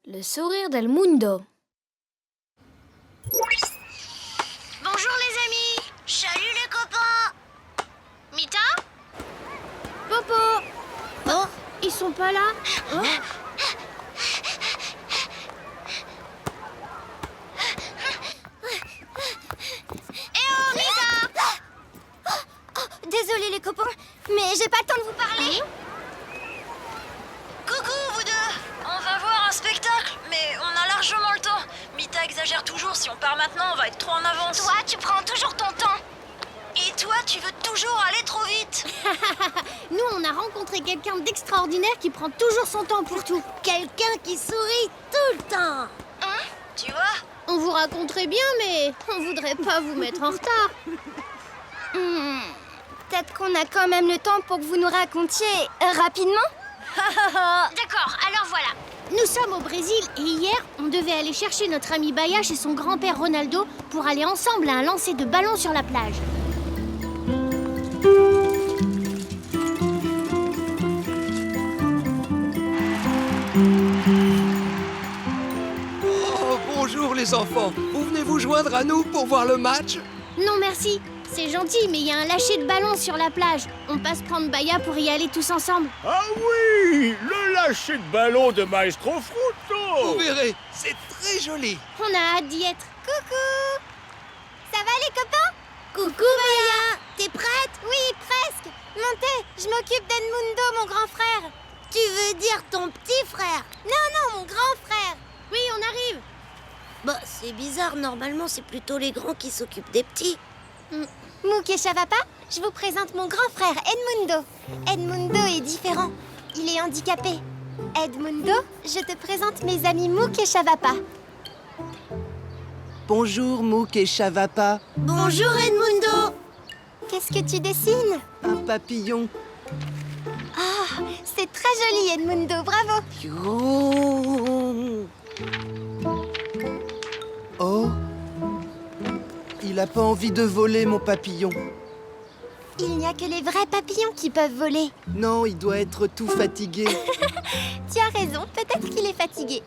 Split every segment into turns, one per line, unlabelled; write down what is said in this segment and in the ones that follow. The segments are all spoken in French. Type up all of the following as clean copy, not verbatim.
Le sourire d'Edmundo.
Bonjour les amis. Salut les copains. Mita?
Popo! Oh, ils sont pas là? Oh.
Désolée les copains, mais j'ai pas le temps de vous parler. Coucou vous deux.
On va voir un spectacle, mais on a largement le temps. Mita exagère toujours, si on part maintenant, on va être trop en avance.
Toi, tu prends toujours ton temps.
Et toi, tu veux toujours aller trop vite.
Nous, on a rencontré quelqu'un d'extraordinaire qui prend toujours son temps pour tout.
Quelqu'un qui sourit tout le temps.
Hein? Tu vois?
On vous raconterait bien, mais on voudrait pas vous mettre en retard.
Peut-être qu'on a quand même le temps pour que vous nous racontiez rapidement.
D'accord, alors voilà. Nous sommes au Brésil et hier, on devait aller chercher notre ami Baya chez son grand-père Ronaldo pour aller ensemble à un lancer de ballon sur la plage.
Oh, bonjour les enfants. Vous venez vous joindre à nous pour voir le match?
Non merci, c'est gentil, mais il y a un lâcher de ballon sur la plage. On passe prendre Baya pour y aller tous ensemble.
Ah oui, le lâcher de ballon de Maestro
Vous
Fruto.
verrez, c'est très joli.
On a hâte d'y être.
Coucou. Ça va les copains?
Coucou Baya!
T'es prête? Oui, presque. Montez, je m'occupe d'Edmundo, mon grand frère. Tu veux dire ton petit frère? Non, mon grand frère.
Oui, on arrive.
Bah, c'est bizarre, normalement c'est plutôt les grands qui s'occupent des petits. Mouk et Chavapa, je vous présente mon grand frère Edmundo. Edmundo est différent, il est handicapé. Edmundo, je te présente mes amis Mouk et Chavapa.
Bonjour Mouk et Chavapa.
Bonjour Edmundo. Qu'est-ce que tu dessines?
Un papillon.
Ah, c'est très joli Edmundo, bravo.
Oh, il a pas envie de voler mon papillon.
Il n'y a que les vrais papillons qui peuvent voler.
Non, il doit être tout fatigué.
Tu as raison, peut-être qu'il est fatigué.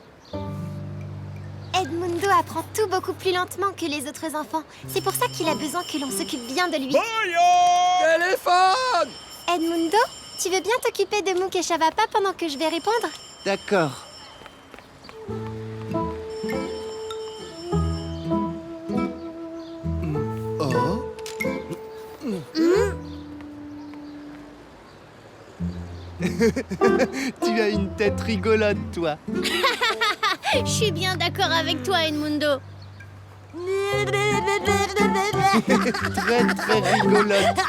Edmundo apprend tout beaucoup plus lentement que les autres enfants. C'est pour ça qu'il a besoin que l'on s'occupe bien de lui.
Baya!
Téléphone!
Edmundo, tu veux bien t'occuper de Mouk et Chavapa pendant que je vais répondre?
D'accord. Oh, tu as une tête rigolote, toi.
Je suis bien d'accord avec toi, Edmundo.
Très, très rigolote.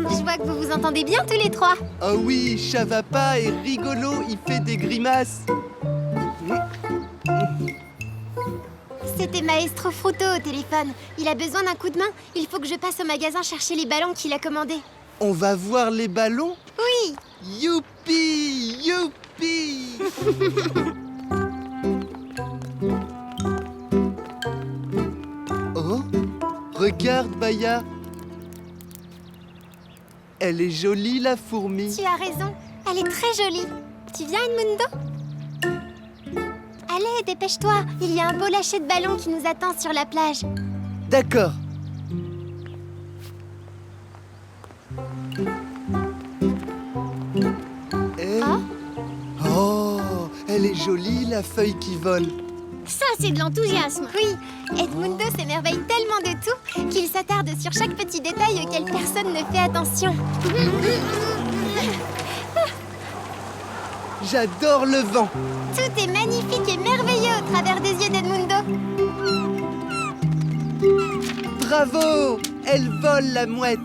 Je vois que vous vous entendez bien tous les trois.
Oh oui, Chavapa est rigolo, il fait des grimaces.
C'était Maestro Fruto au téléphone. Il a besoin d'un coup de main. Il faut que je passe au magasin chercher les ballons qu'il a commandés.
On va voir les ballons?
Oui.
Youpi! Youpi! Oh, regarde, Baya. Elle est jolie, la fourmi.
Tu as raison. Elle est très jolie. Tu viens, Edmundo? Allez, dépêche-toi. Il y a un beau lâcher de ballon qui nous attend sur la plage.
D'accord. Oh, elle est jolie, la feuille qui vole.
Ça, c'est de l'enthousiasme.
Oui, Edmundo s'émerveille tellement de tout qu'il s'attarde sur chaque petit détail auquel personne ne fait attention.
J'adore le vent.
Tout est magnifique et merveilleux au travers des yeux d'Edmundo.
Bravo! Elle vole, la mouette.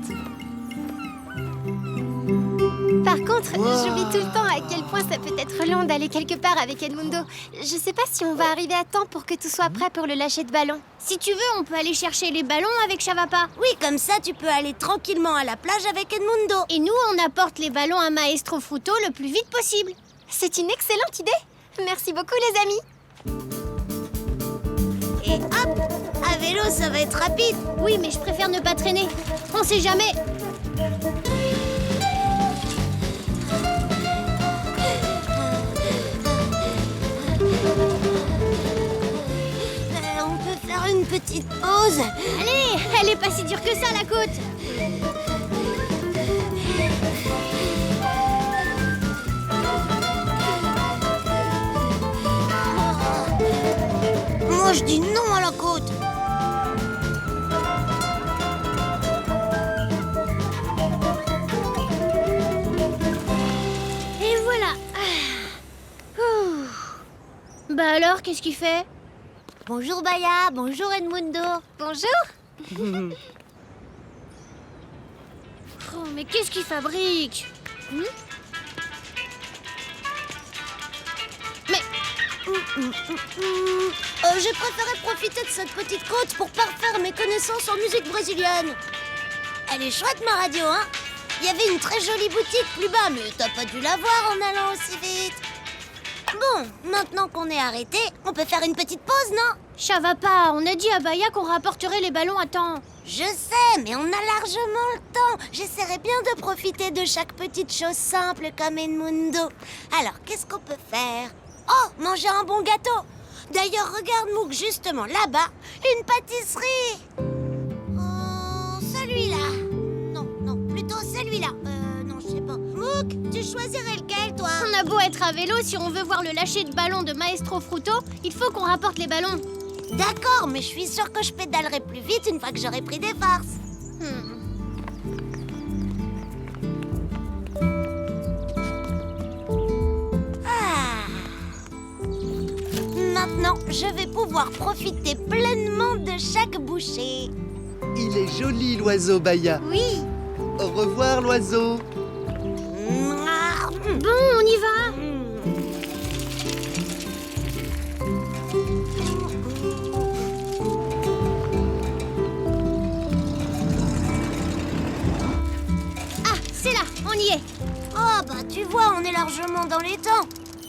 Par contre,
Wow.
j'oublie tout le temps à quel point ça peut être long d'aller quelque part avec Edmundo. Je sais pas si on va arriver à temps pour que tout soit prêt pour le lâcher de ballon.
Si tu veux, on peut aller chercher les ballons avec Chavapa.
Oui, comme ça tu peux aller tranquillement à la plage avec Edmundo.
Et nous, on apporte les ballons à Maestro Fruto le plus vite possible.
C'est une excellente idée. Merci beaucoup les amis. Et hop, à vélo ça va être rapide.
Oui, mais je préfère ne pas traîner. On sait jamais. c'est pas si dur que ça, la côte.
Moi, je dis non à la côte.
Et voilà. Ouh. Bah alors, qu'est-ce qu'il fait?
Bonjour Baya, bonjour Edmundo. Bonjour.
Oh, mais qu'est-ce qu'il fabrique? Mais
J'ai préféré profiter de cette petite côte pour parfaire mes connaissances en musique brésilienne. Elle est chouette ma radio, hein? Il y avait une très jolie boutique plus bas, mais t'as pas dû la voir en allant aussi vite. Bon, maintenant qu'on est arrêté, on peut faire une petite pause, non?
ça va pas, on a dit à Baya qu'on rapporterait les ballons à temps.
Je sais, mais on a largement le temps. J'essaierai bien de profiter de chaque petite chose simple comme Edmundo. Alors, qu'est-ce qu'on peut faire? Oh, manger un bon gâteau. D'ailleurs, regarde Mouk, justement, là-bas, une pâtisserie. Oh, celui-là. Non, plutôt celui-là. Non, je sais pas. Mouk, tu choisirais lequel, toi?
On a beau être à vélo, si on veut voir le lâcher de ballon de Maestro Fruto, il faut qu'on rapporte les ballons.
D'accord, mais je suis sûre que je pédalerai plus vite une fois que j'aurai pris des forces. Maintenant, je vais pouvoir profiter pleinement de chaque bouchée.
Il est joli, l'oiseau Baya.
Oui.
Au revoir, l'oiseau.
Bon, on y va. Ah, c'est là, on y est.
Oh, bah tu vois, on est largement dans les temps.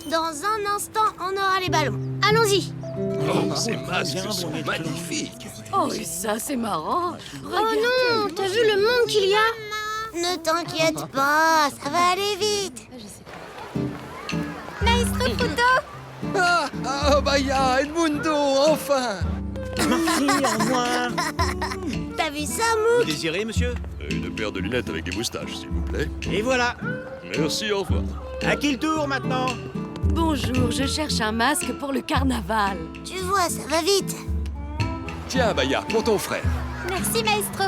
Dans un instant, on aura les ballons.
Allons-y.
Oh, ces masques sont magnifiques.
Oh, et ça, c'est marrant.
Oh non, t'as vu le monde qu'il y a?
Ne t'inquiète pas, ça va aller vite. Maestro Fruto.
Ah, Baya, Edmundo, enfin.
Merci, au revoir.
T'as vu ça,
Vous
Mouk?
désirez, monsieur?
Une paire de lunettes avec des moustaches, s'il vous plaît.
Et voilà.
Merci, au revoir.
À qui le tour maintenant?
Bonjour, je cherche un masque pour le carnaval.
Tu vois, ça va vite.
Tiens, Baya, pour ton frère.
Merci, Maestro.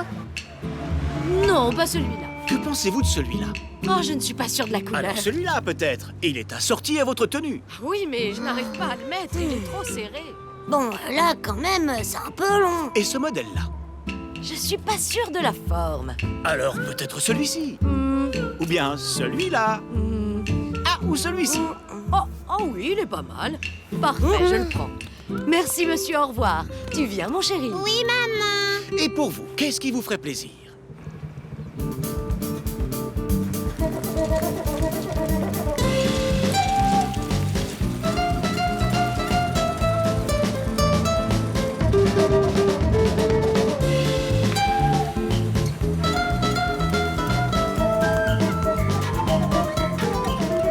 Non, pas celui-là.
Que pensez-vous de celui-là?
Oh, je ne suis pas sûre de la couleur.
Alors celui-là, peut-être. Il est assorti à votre tenue.
Oui, mais je n'arrive pas à le mettre, il est trop serré.
Bon, là, quand même, c'est un peu long.
Et ce modèle-là?
Je suis pas sûre de la forme.
Alors peut-être celui-ci?
Hmm,
Ou bien celui-là?
hmm.
Ah, ou celui-ci?
Oh oui, il est pas mal. Parfait, je le prends. Merci, monsieur, au revoir. Tu viens, mon chéri?
Oui, maman.
Et pour vous, qu'est-ce qui vous ferait plaisir?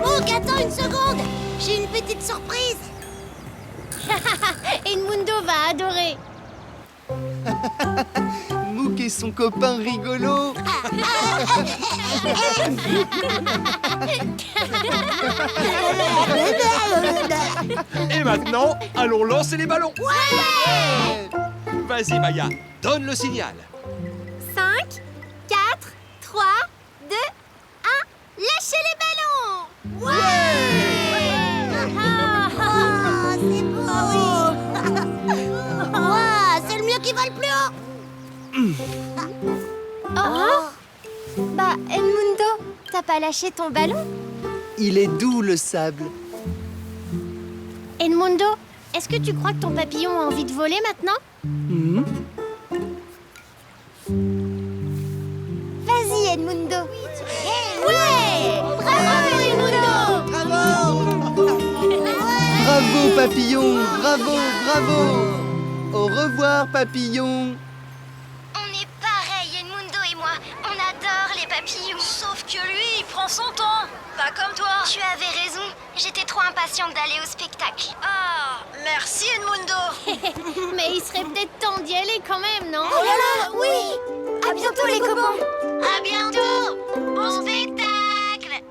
Mouk, attends une seconde. J'ai une petite surprise.
Edmundo va adorer.
Mouk et son copain rigolo.
Et maintenant, allons lancer les ballons. Vas-y, Baya, donne le signal.
5, 4, 3, 2, 1, lâchez les ballons. Ouais. C'est beau. Wow, c'est le mieux qui vole plus haut. Bah, Edmundo, t'as pas lâché ton ballon?
Il est doux, le sable.
Edmundo, est-ce que tu crois que ton papillon a envie de voler maintenant?
Vas-y, Edmundo. Ouais. Bravo, Edmundo.
Bravo, papillon. Bravo, bravo. Au revoir, papillon.
On est pareil, Edmundo et moi. On adore les papillons.
Sauf que lui, il prend son temps. Pas comme toi.
Tu avais raison.
J'étais trop impatiente d'aller au spectacle.
Ah, merci Edmundo.
Mais il serait peut-être temps d'y aller quand même, non?
Oh là là, oui! À bientôt les copains!
À bientôt. Bon spectacle.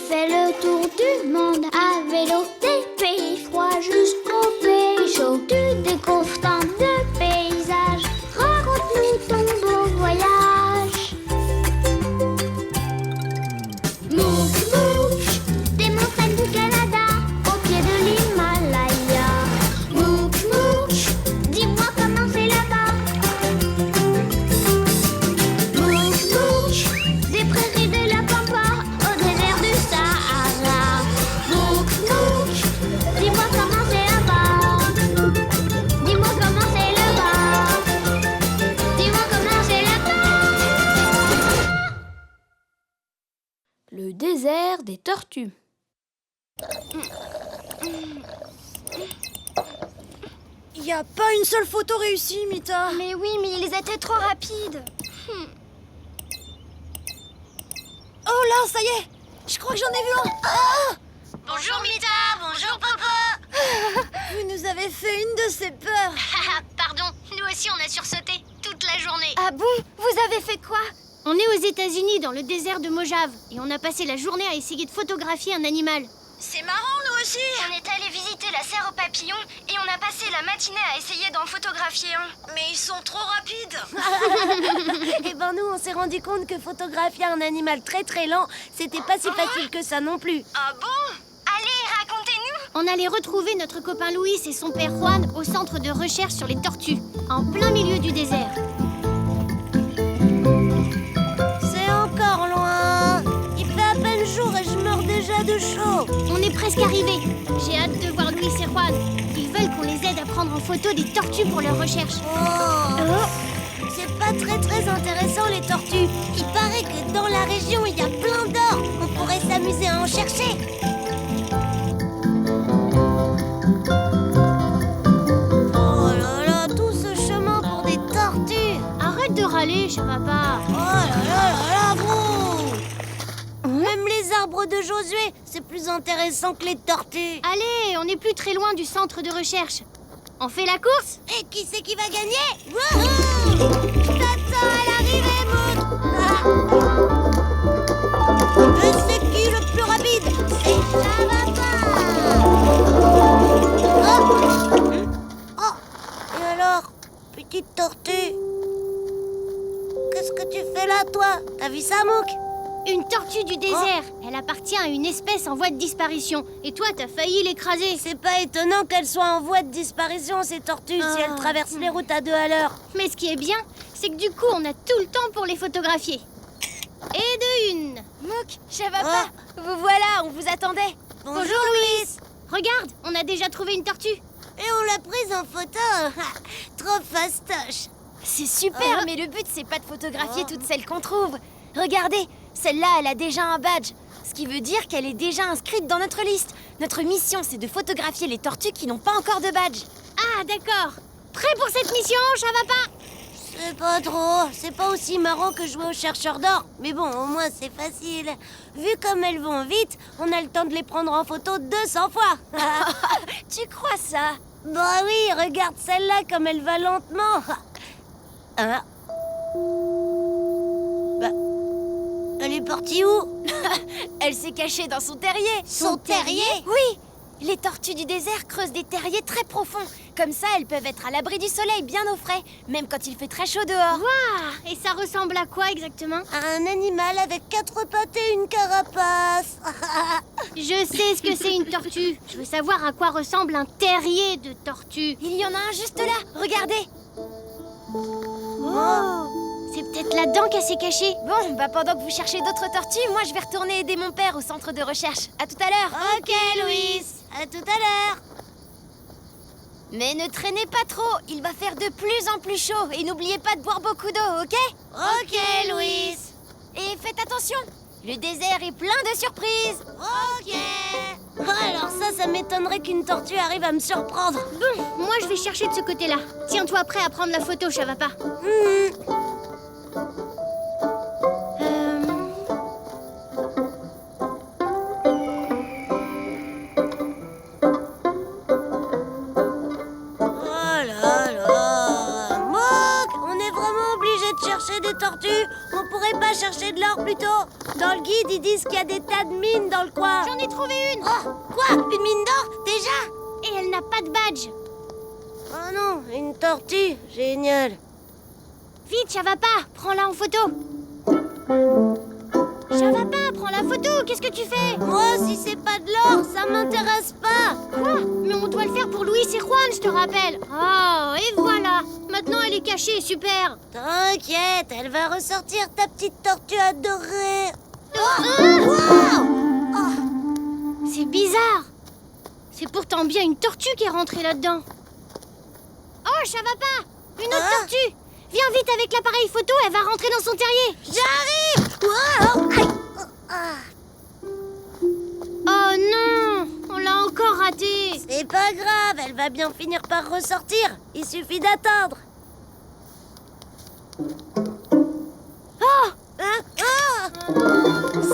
Fais le tour du monde à vélo, des pays froids jusqu'aux pays chauds. Tu découvres tant de paysages, raconte-nous ton beau voyage. Mouk Mouk, des montagnes du Canada, au pied de l'Himalaya. Mouk Mouk, dis-moi comment c'est là-bas. Mouk Mouk, des prairies de la Pampa au désert du Sahara. Mouk Mouk, dis-moi comment c'est là-bas. Dis-moi comment c'est là-bas. Dis-moi comment c'est là-bas.
Le désert des tortues.
Y a pas une seule photo réussie, Mita.
Mais oui, mais ils étaient trop rapides.
Oh là, ça y est. Je crois que j'en ai vu un. Ah, bonjour Mita, bonjour papa. Vous nous avez fait une de ces peurs.
Pardon, nous aussi on a sursauté toute la journée.
Ah bon? Vous avez fait quoi?
On est aux États-Unis, dans le désert de Mojave, et on a passé la journée à essayer de photographier un animal.
C'est marrant, nous aussi.
On est allé visiter la serre aux papillons et on a passé la matinée à essayer d'en photographier un.
Mais ils sont trop rapides.
Eh ben nous, on s'est rendu compte que photographier un animal très très lent, c'était pas si facile que ça non plus.
Ah bon?
Allez, racontez-nous!
On allait retrouver notre copain Louis et son père Juan au centre de recherche sur les tortues, en plein milieu du désert.
C'est encore loin. Il fait à peine jour et je meurs déjà de chaud.
On est presque arrivés. J'ai hâte de voir Louis et Juan. Ils veulent qu'on les aide à prendre en photo des tortues pour leurs recherches.
C'est pas très intéressant les tortues. Il paraît que dans la région il y a plein d'or. On pourrait s'amuser à en chercher. Oh là là, tout ce chemin pour des tortues.
Arrête de râler, ça va pas.
Oh là là là là, vous. Même les arbres de Josué, c'est plus intéressant que les tortues.
Allez, on n'est plus très loin du centre de recherche. On fait la course?
Et qui c'est qui va gagner? Wouhou! T'attends à l'arrivée, Mouk! Et c'est qui le plus rapide? C'est Oh! Et alors, petite tortue? Qu'est-ce que tu fais là, toi? T'as vu ça, Mouk?
Une tortue du désert. Elle appartient à une espèce en voie de disparition. Et toi, t'as failli l'écraser.
C'est pas étonnant qu'elles soient en voie de disparition, ces tortues, si elles traversent les routes à 2 à l'heure.
Mais ce qui est bien, c'est que du coup, on a tout le temps pour les photographier. Et de une.
Mouk, ça va pas? Vous voilà, on vous attendait.
Bonjour, Louis.
Regarde, on a déjà trouvé une tortue.
Et on l'a prise en photo. Trop fastoche.
C'est super, mais le but, c'est pas de photographier toutes celles qu'on trouve. Regardez, celle-là, elle a déjà un badge. Ce qui veut dire qu'elle est déjà inscrite dans notre liste. Notre mission, c'est de photographier les tortues qui n'ont pas encore de badge.
Ah, d'accord. Prêt pour cette mission, ça va pas?
C'est pas trop. C'est pas aussi marrant que jouer aux chercheurs d'or. Mais bon, au moins, c'est facile. Vu comme elles vont vite, on a le temps de les prendre en photo 200 fois.
Tu crois ça?
Bah oui, regarde celle-là comme elle va lentement. Hein? Bah, elle est partie où?
Elle s'est cachée dans son terrier.
Son terrier?
Oui. Les tortues du désert creusent des terriers très profonds. Comme ça, elles peuvent être à l'abri du soleil, bien au frais, même quand il fait très chaud dehors.
Waouh! Et ça ressemble à quoi exactement?
Un animal avec 4 pattes et une carapace.
Je sais ce que c'est une tortue. Je veux savoir à quoi ressemble un terrier de tortue.
Il y en a un juste là, regardez.
C'est peut-être là-dedans qu'elle s'est cachée.
Bon, bah pendant que vous cherchez d'autres tortues, moi je vais retourner aider mon père au centre de recherche. À tout à l'heure.
Ok, Louis. À tout à l'heure.
Mais ne traînez pas trop, il va faire de plus en plus chaud. Et n'oubliez pas de boire beaucoup d'eau, ok?
Ok, Louis.
Et faites attention, le désert est plein de surprises.
Ok. Alors ça m'étonnerait qu'une tortue arrive à me surprendre.
Bon, moi je vais chercher de ce côté-là. Tiens-toi prêt à prendre la photo, Chavapa.
Oh là là. Mouk, on est vraiment obligé de chercher des tortues. On pourrait pas chercher de l'or plutôt? Dans le guide, ils disent qu'il y a des tas de mines dans le coin.
J'en ai trouvé une.
Oh, quoi? Une mine d'or? Déjà?
Et elle n'a pas de badge.
Oh non, une tortue. Génial.
Vite, Chavapa, prends-la en photo. Chavapa, prends la photo, qu'est-ce que tu fais?
Moi, si c'est pas de l'or, ça m'intéresse pas.
Quoi? Mais on doit le faire pour Louis et Juan, je te rappelle. Oh, et voilà. Maintenant, elle est cachée, super.
T'inquiète, elle va ressortir ta petite tortue adorée.
C'est bizarre. C'est pourtant bien une tortue qui est rentrée là-dedans. Oh, Chavapa, une autre tortue. Viens vite avec l'appareil photo, elle va rentrer dans son terrier.
J'arrive. Wow. Aïe.
Oh non, on l'a encore raté.
C'est pas grave, elle va bien finir par ressortir. Il suffit d'attendre.
Oh,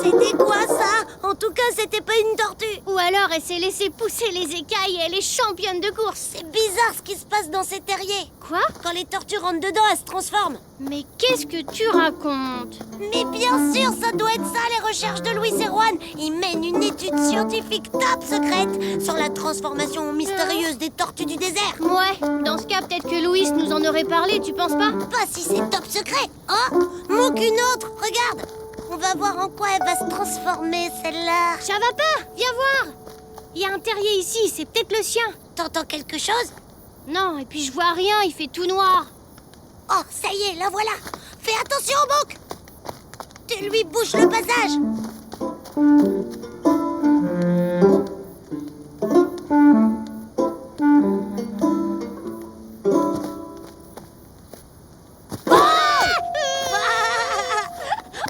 C'était quoi ça? En tout cas, c'était pas une tortue.
ou alors elle s'est laissée pousser les écailles et elle est championne de course.
C'est bizarre ce qui se passe dans ces terriers.
Quoi?
Quand les tortues rentrent dedans, elles se transforment.
Mais qu'est-ce que tu racontes?
Mais bien sûr, ça doit être ça, les recherches de Louis et Juan. Ils mènent une étude scientifique top secrète sur la transformation mystérieuse des tortues du désert.
Ouais, dans ce cas, peut-être que Louis nous en aurait parlé, tu penses pas?
Pas si c'est top secret. Oh, Mouk, une autre, regarde. On va voir en quoi elle va se transformer, celle-là.
Chavapa, viens voir. Il y a un terrier ici, c'est peut-être le sien.
T'entends quelque chose?
Non, et puis je vois rien, il fait tout noir.
Oh, ça y est, la voilà. Fais attention, Mouk. Tu lui bouches le passage.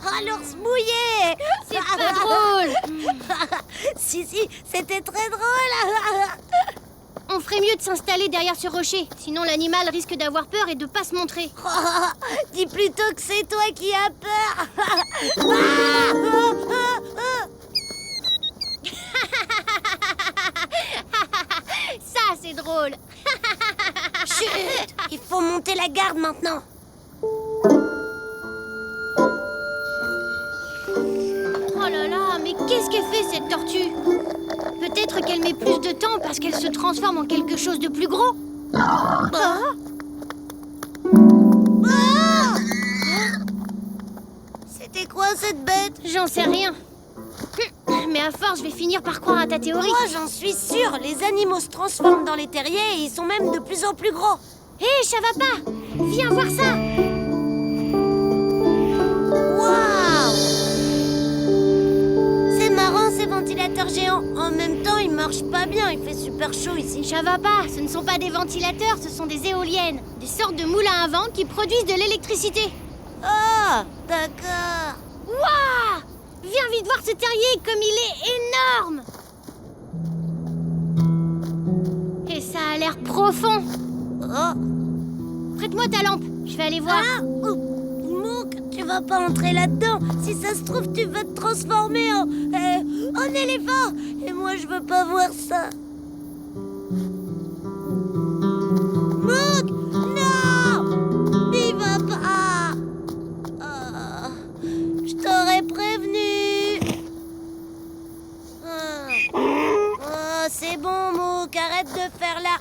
Oh, l'ours mouillé.
C'est pas drôle.
Si, c'était très drôle.
On ferait mieux de s'installer derrière ce rocher, sinon l'animal risque d'avoir peur et de pas se montrer.
Dis plutôt que c'est toi qui as peur.
Ça, c'est drôle.
Chut, il faut monter la garde maintenant.
Oh là là, mais qu'est-ce qu'elle fait cette tortue? Peut-être qu'elle met plus de temps parce qu'elle se transforme en quelque chose de plus gros.
C'était quoi cette bête?
J'en sais rien. Mais à force, je vais finir par croire à ta théorie.
Moi, j'en suis sûre. Les animaux se transforment dans les terriers et ils sont même de plus en plus gros.
Hé, Chavapa, viens voir ça.
Waouh! C'est marrant ces ventilateurs géants. En même temps, ils marchent pas bien. Il fait super chaud ici.
Chavapa, ce ne sont pas des ventilateurs, ce sont des éoliennes. Des sortes de moulins à vent qui produisent de l'électricité.
Oh, d'accord.
Waouh! Viens vite voir ce terrier, comme il est énorme. Et ça a l'air profond.
Oh.
Prête-moi ta lampe, je vais aller voir.
Ah, Mouk, tu vas pas entrer là-dedans. Si ça se trouve, tu vas te transformer en éléphant. Et moi, je veux pas voir ça. Mouk, non! Il va pas. Je t'aurais prévenu. C'est bon, Mouk, arrête de faire la...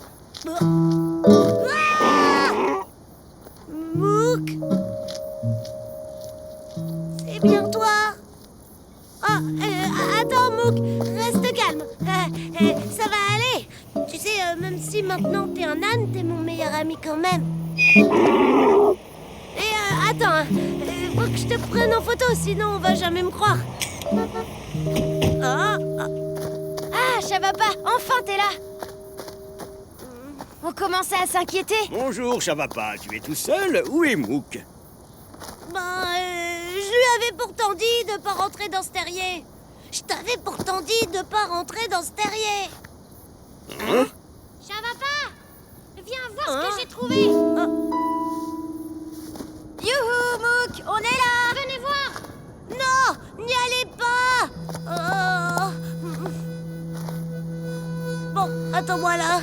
Mouk, c'est bien toi. Attends, Mouk, reste calme. Ça va aller. Tu sais, même si maintenant t'es un âne, t'es mon meilleur ami quand même. Et attends, faut que je te prenne en photo, sinon on va jamais me croire.
Ah, Chavapa, enfin t'es là. On commençait à s'inquiéter.
Bonjour, Chavapa. Tu es tout seul? Où est Mouk?
Je lui avais pourtant dit de pas rentrer dans ce terrier. Je t'avais pourtant dit de pas rentrer dans ce terrier.
Chavapa, viens voir ce que j'ai trouvé.
Youhou, Mouk, on est là.
Venez voir.
Non, n'y allez pas. Bon, attends-moi là.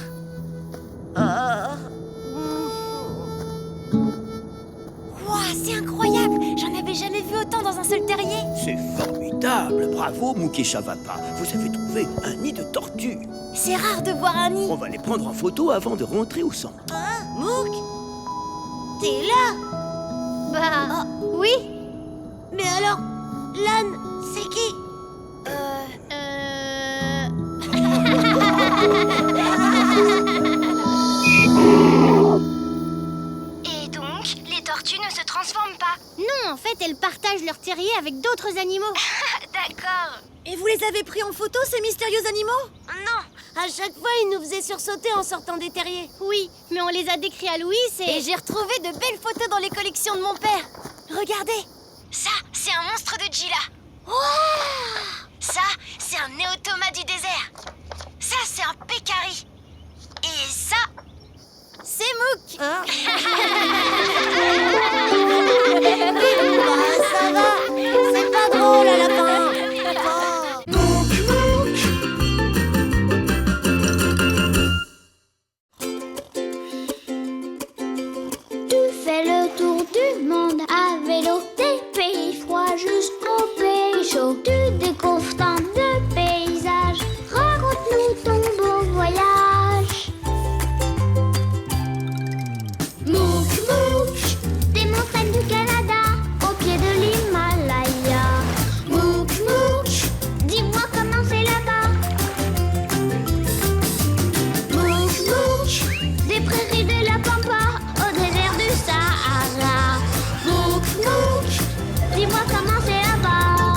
Ouah, c'est incroyable. J'en avais jamais vu autant dans un seul terrier.
C'est formidable. Bravo, Mouk et Chavapa. Vous avez trouvé un nid de tortue.
C'est rare de voir un nid.
On va les prendre en photo avant de rentrer au centre.
Mouk, t'es là?
Bah, oui.
Mais alors, l'âne, c'est qui?
Et donc, les tortues ne se transforment pas.
Non, en fait, elles partagent leur terrier avec d'autres animaux.
D'accord.
Et vous les avez pris en photo, ces mystérieux animaux?
Non, à chaque fois, ils nous faisaient sursauter en sortant des terriers.
Oui, mais on les a décrits à Louis
Et j'ai retrouvé de belles photos dans les collections de mon père. Regardez.
Ça, c'est un monstre de Gila. Ça, c'est un néotoma du désert. Ça, c'est un pécari. Et ça,
C'est Mouk.
Hein? Ça va, c'est pas drôle à la fin.
Tu fais le tour du monde à vélo, des pays froids jusqu'aux pays chauds. Tu découvres tant de paysages, raconte-nous ton beau voyage. Mouk, Mouk, des montagnes du Canada, au pied de l'Himalaya. Mouk, Mouk, dis-moi comment c'est là-bas. Mouk, Mouk, des prairies de la Pampa, au désert du Sahara. Mouk, Mouk, dis-moi comment c'est là-bas.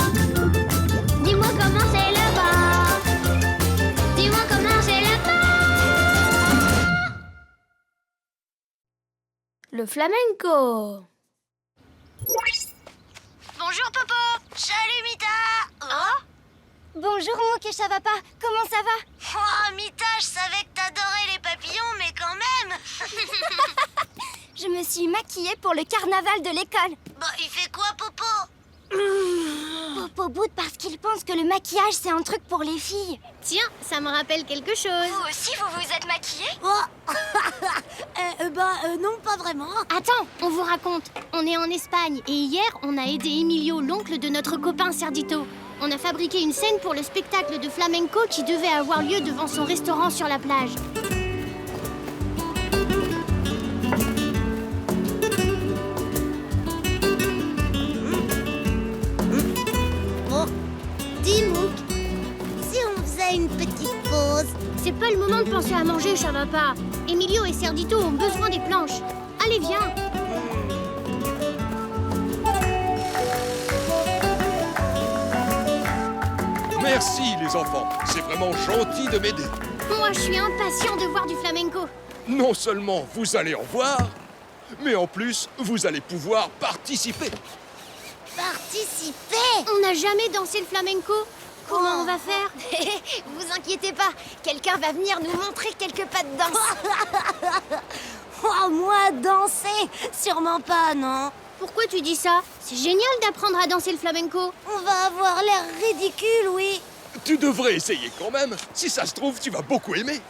Dis-moi comment c'est là-bas. Dis-moi comment c'est là-bas.
Le flamenco.
bonjour Popo.
Salut, Mita.
Bonjour Mouk et Chavapa, comment ça va?
Oh, Mita, je savais que t'adorais les papillons, mais quand même.
Je me suis maquillée pour le carnaval de l'école.
Bah, il fait quoi, Popo?
Popo boude parce qu'il pense que le maquillage c'est un truc pour les filles.
Tiens, ça me rappelle quelque chose.
Vous aussi, vous vous êtes maquillés?
Oh. Non, pas vraiment.
Attends, on vous raconte. On est en Espagne et hier, on a aidé Emilio, l'oncle de notre copain Cerdito. On a fabriqué une scène pour le spectacle de flamenco qui devait avoir lieu devant son restaurant sur la plage.
Bon, dis, Mouk, si on faisait une petite pause.
C'est pas le moment de penser à manger, ça va pas. Emilio et Cerdito ont besoin des planches. Allez, viens.
Merci les enfants, c'est vraiment gentil de m'aider.
Moi, je suis impatient de voir du flamenco.
Non seulement vous allez en voir, mais en plus vous allez pouvoir participer.
Participer.
On n'a jamais dansé le flamenco. Comment on va faire?
Vous inquiétez pas, quelqu'un va venir nous montrer quelques pas de danse.
Oh, moi, danser? Sûrement pas, non.
Pourquoi tu dis ça? C'est génial d'apprendre à danser le flamenco.
On va avoir l'air ridicule, oui.
Tu devrais essayer quand même. Si ça se trouve, tu vas beaucoup aimer.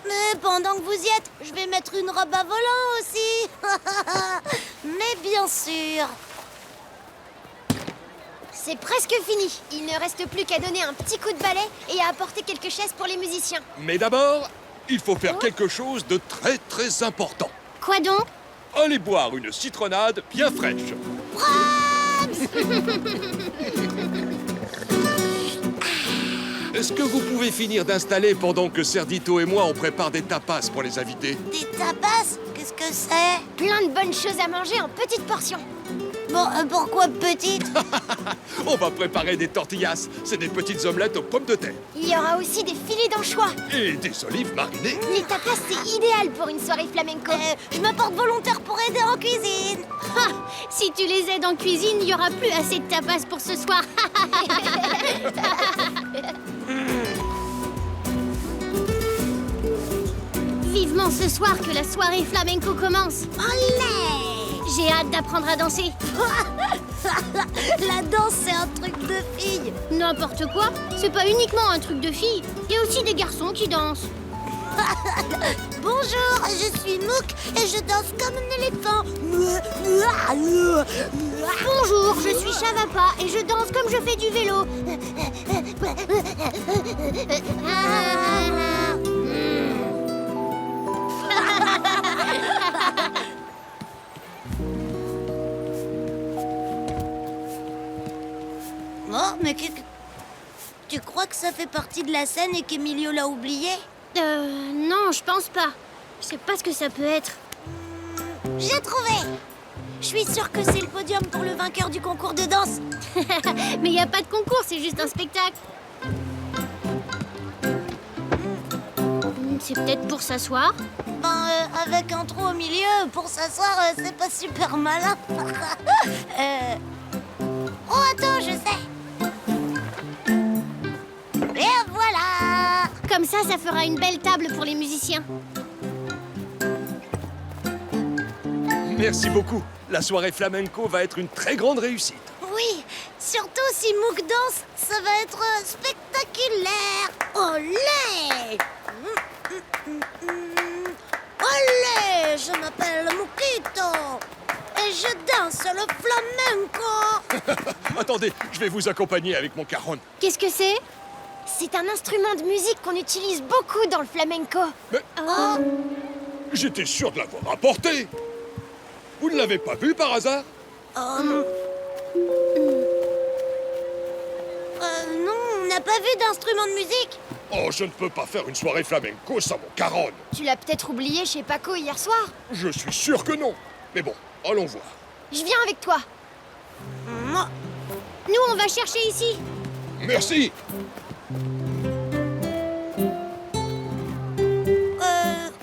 Mais pendant que vous y êtes, je vais mettre une robe à volant aussi. Mais bien sûr.
C'est presque fini. Il ne reste plus qu'à donner un petit coup de balai et à apporter quelques chaises pour les musiciens.
Mais d'abord, il faut faire quelque chose de très très important.
Quoi donc?
Allez boire une citronnade bien fraîche. Est-ce que vous pouvez finir d'installer pendant que Cerdito et moi on prépare des tapas pour les invités?
Des tapas? Qu'est-ce que c'est?
Plein de bonnes choses à manger en petites portions.
Pourquoi petite?
On va préparer des tortillas. C'est des petites omelettes aux pommes de terre.
Il y aura aussi des filets d'anchois.
Et des olives marinées.
Les tapas, c'est idéal pour une soirée flamenco.
Je me porte volontaire pour aider en cuisine.
Ah, si tu les aides en cuisine, il y aura plus assez de tapas pour ce soir. Vivement ce soir que la soirée flamenco commence.
Olé!
J'ai hâte d'apprendre à danser.
La danse, c'est un truc de fille.
N'importe quoi, c'est pas uniquement un truc de filles. Il y a aussi des garçons qui dansent.
Bonjour, je suis Mouk et je danse comme un éléphant.
Bonjour, je suis Chavapa et je danse comme je fais du vélo.
Oh, mais tu crois que ça fait partie de la scène et qu'Emilio l'a oublié?
Non, je pense pas. Je sais pas ce que ça peut être.
J'ai trouvé! Je suis sûre que c'est le podium pour le vainqueur du concours de danse.
Mais y a pas de concours, c'est juste un spectacle. C'est peut-être pour s'asseoir.
Avec un trou au milieu, pour s'asseoir, c'est pas super malin. Oh, attends, je sais. Et voilà!
Comme ça fera une belle table pour les musiciens.
Merci beaucoup. La soirée flamenco va être une très grande réussite.
Oui, surtout si Mouk danse, ça va être spectaculaire. Olé! Olé! Je m'appelle Moukito et je danse le flamenco.
Attendez, je vais vous accompagner avec mon cajon.
Qu'est-ce que c'est?
C'est un instrument de musique qu'on utilise beaucoup dans le flamenco.
Mais j'étais sûr de l'avoir apporté. Vous ne l'avez pas vu par hasard?
Non, on n'a pas vu d'instrument de musique.
Oh, je ne peux pas faire une soirée flamenco sans mon caron.
Tu l'as peut-être oublié chez Paco hier soir.
Je suis sûr que non. Mais bon, allons voir.
Je viens avec toi.
Nous, on va chercher ici.
Merci.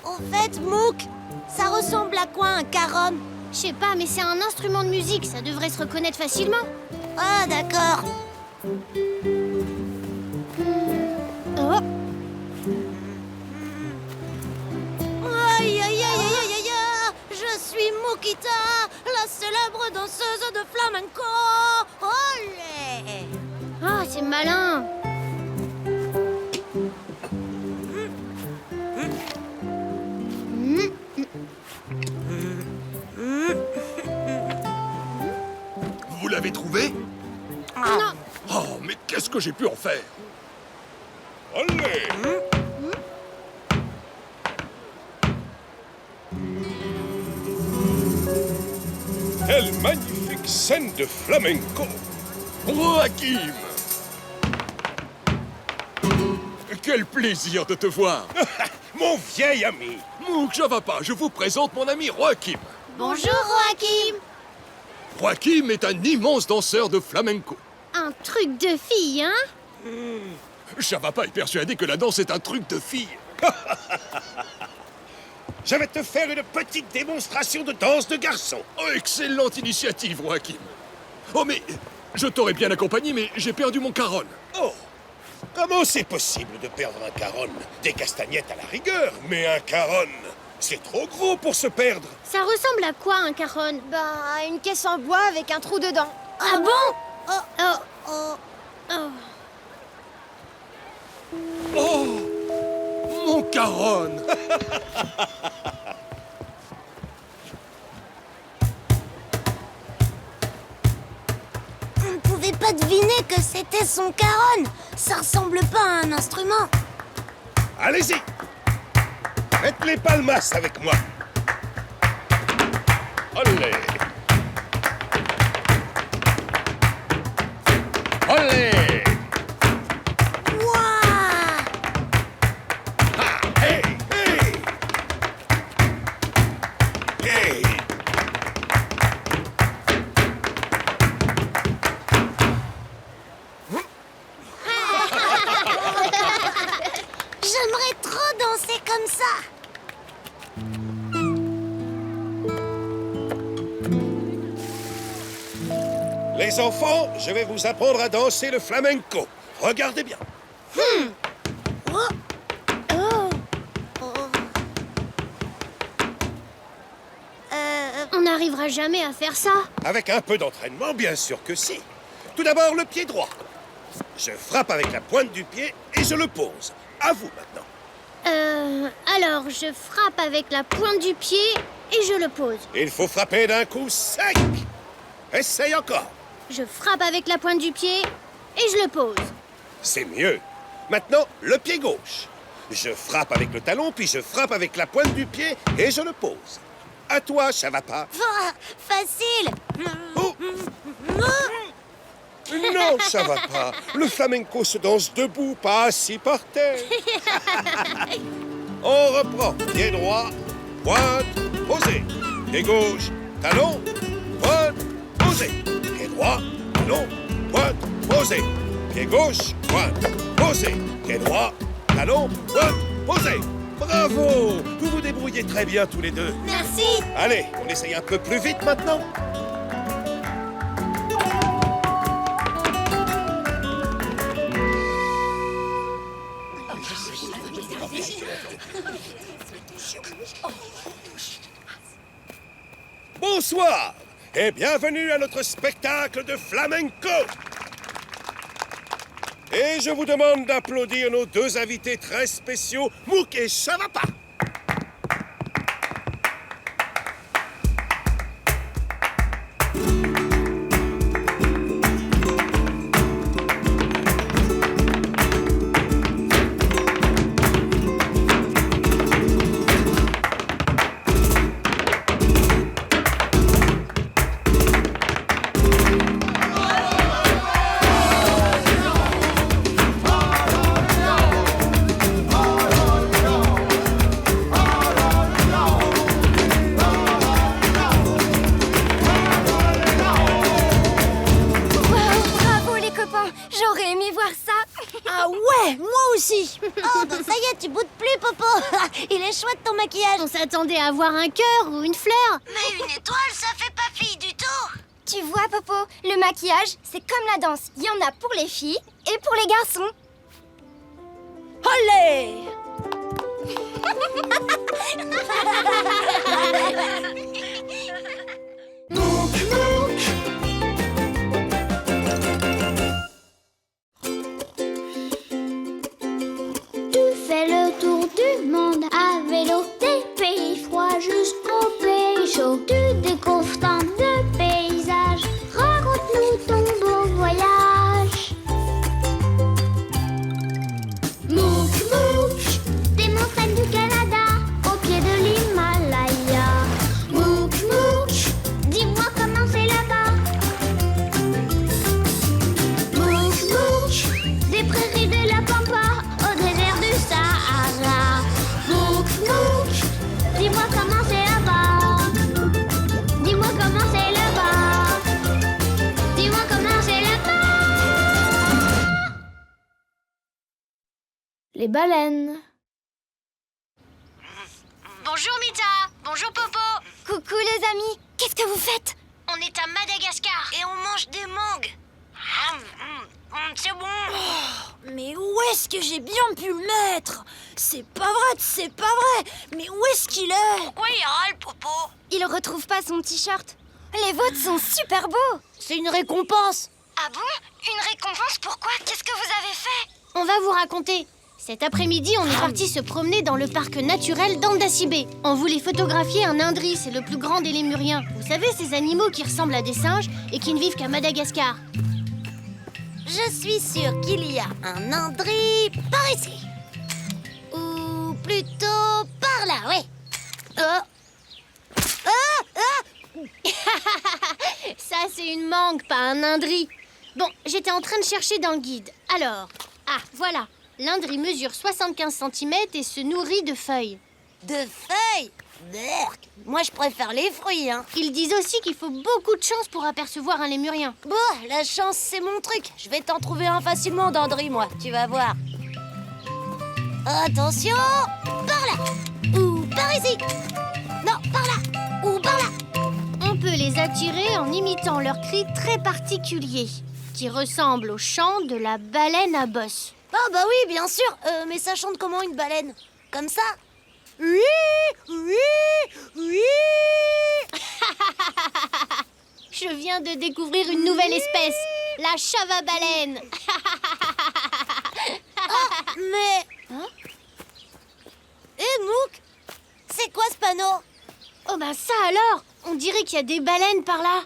Au fait, Mouk, ça ressemble à quoi un caron?
Je sais pas, mais c'est un instrument de musique, ça devrait se reconnaître facilement.
Ah, d'accord.
Oh,
Aïe, aïe, aïe, aïe, aïe, aïe, je suis Moukita, la célèbre danseuse de flamenco. Olé!
ah, c'est malin.
Vous l'avez trouvé?
Non,
Oh, mais qu'est-ce que j'ai pu en faire? Allez! Quelle magnifique scène de flamenco! Joachim! Quel plaisir de te voir! Mon vieil ami! Mouk Chavapa, je vous présente mon ami Joachim.
bonjour Joachim.
Joachim est un immense danseur de flamenco.
Un truc de fille, hein?
Chavapa est persuadé que la danse est un truc de fille.
Je vais te faire une petite démonstration de danse de garçon.
Oh, excellente initiative, Joachim. Oh, mais je t'aurais bien accompagné, mais j'ai perdu mon caron.
Oh, comment c'est possible de perdre un caron? Des castagnettes à la rigueur, mais un caron, c'est trop gros pour se perdre.
Ça ressemble à quoi un caron?
À une caisse en bois avec un trou dedans.
Ah bon?
Oh,
Oh.
Oh, mon caron.
on ne pouvait pas deviner que c'était son caron. Ça ressemble pas à un instrument.
Allez-y, faites les palmas avec moi.
Allez. Allez.
Ouah!
Hey, hey, hey. Les enfants, je vais vous apprendre à danser le flamenco. Regardez bien.
On n'arrivera jamais à faire ça.
Avec un peu d'entraînement, bien sûr que si. Tout d'abord, le pied droit. Je frappe avec la pointe du pied et je le pose. À vous maintenant.
Alors, je frappe avec la pointe du pied et je le pose.
Il faut frapper d'un coup sec. Essaye encore.
Je frappe avec la pointe du pied et je le pose.
C'est mieux. Maintenant, le pied gauche. Je frappe avec le talon, puis je frappe avec la pointe du pied et je le pose. À toi, Chavapa.
Facile.
Oh. Non, ça va pas. Le flamenco se danse debout, pas assis par terre. On reprend. Pied droit, pointe, posé. Pied gauche, talon, pointe, posé. Pied droit, talon, pointe, posé. Pied gauche, pointe, posé. Pied droit, talon, pointe, posé. Bravo! Vous vous débrouillez très bien tous les deux.
Merci.
Allez, on essaye un peu plus vite maintenant. Bonsoir et bienvenue à notre spectacle de flamenco. Et je vous demande d'applaudir nos deux invités très spéciaux, Mouk et Chavapa.
J'aurais aimé voir ça.
Ah ouais, moi aussi.
Oh, bah ça y est, tu boutes plus, Popo. Il est chouette ton maquillage.
On s'attendait à voir un cœur ou une fleur.
Mais une étoile, ça fait pas fille du tout.
Tu vois, Popo, le maquillage, c'est comme la danse. Il y en a pour les filles et pour les garçons.
Olé!
Tu fais le tour du monde à vélo, des pays froids jusqu'aux pays chauds. Tu découvres tant de paysages, raconte-nous ton beau voyage. Mouk Mouk, des montagnes du Canada, au pied de l'Himalaya. Mouk Mouk, dis-moi comment c'est là-bas. Mouk Mouk, des prairies de la Pampa au désert du Sahara. Mouk Mouk, dis-moi comment c'est là-bas. Dis-moi comment c'est là-bas. Dis-moi comment c'est là-bas.
Les baleines.
Bonjour Mita, bonjour Popo.
Coucou les amis, qu'est-ce que vous faites?
On est à Madagascar.
Et on mange des mangues. C'est bon.
Mais où est-ce que j'ai bien pu le mettre? C'est pas vrai, c'est pas vrai. Mais où est-ce qu'il est?
Pourquoi il râle, Popo?
Il retrouve pas son t-shirt. Les vôtres sont super beaux.
C'est une récompense.
Ah bon? Une récompense? Pourquoi? Qu'est-ce que vous avez fait?
On va vous raconter. Cet après-midi, on est parti se promener dans le parc naturel d'Andasibe. On voulait photographier un indri, c'est le plus grand des lémuriens. Vous savez, ces animaux qui ressemblent à des singes et qui ne vivent qu'à Madagascar.
Je suis sûre qu'il y a un indri par ici. Ou plutôt par là, oui.
Ça, c'est une mangue, pas un indri. Bon, j'étais en train de chercher dans le guide. Alors, voilà. L'indri mesure 75 cm et se nourrit de feuilles.
De feuilles? Berk. Moi, je préfère les fruits, hein.
Ils disent aussi qu'il faut beaucoup de chance pour apercevoir un lémurien.
Bon, la chance, c'est mon truc. Je vais t'en trouver un facilement d'Andri, moi. Tu vas voir. Attention. Par là. Ou par ici. Non, par là. Ou par là.
On peut les les attirer en imitant leur cri très particulier, qui ressemble au chant de la baleine à bosse.
Ah bah oui, bien sûr. Mais ça chante comment une baleine? Comme ça? Oui, oui, oui.
Je viens de découvrir une nouvelle espèce, la chava-baleine.
Mais...
Hein?
Mouk, c'est quoi ce panneau?
Oh ben ça alors, on dirait qu'il y a des baleines par là.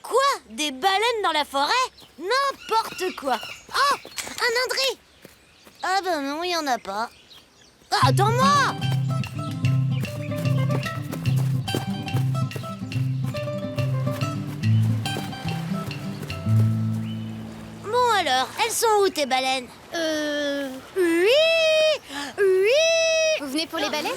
Quoi? Des baleines dans la forêt? N'importe quoi. Oh, un indri. Ah ben non, il y en a pas. Ah, attends-moi. Bon alors, elles sont où tes baleines? Oui, oui.
Vous venez pour les baleines?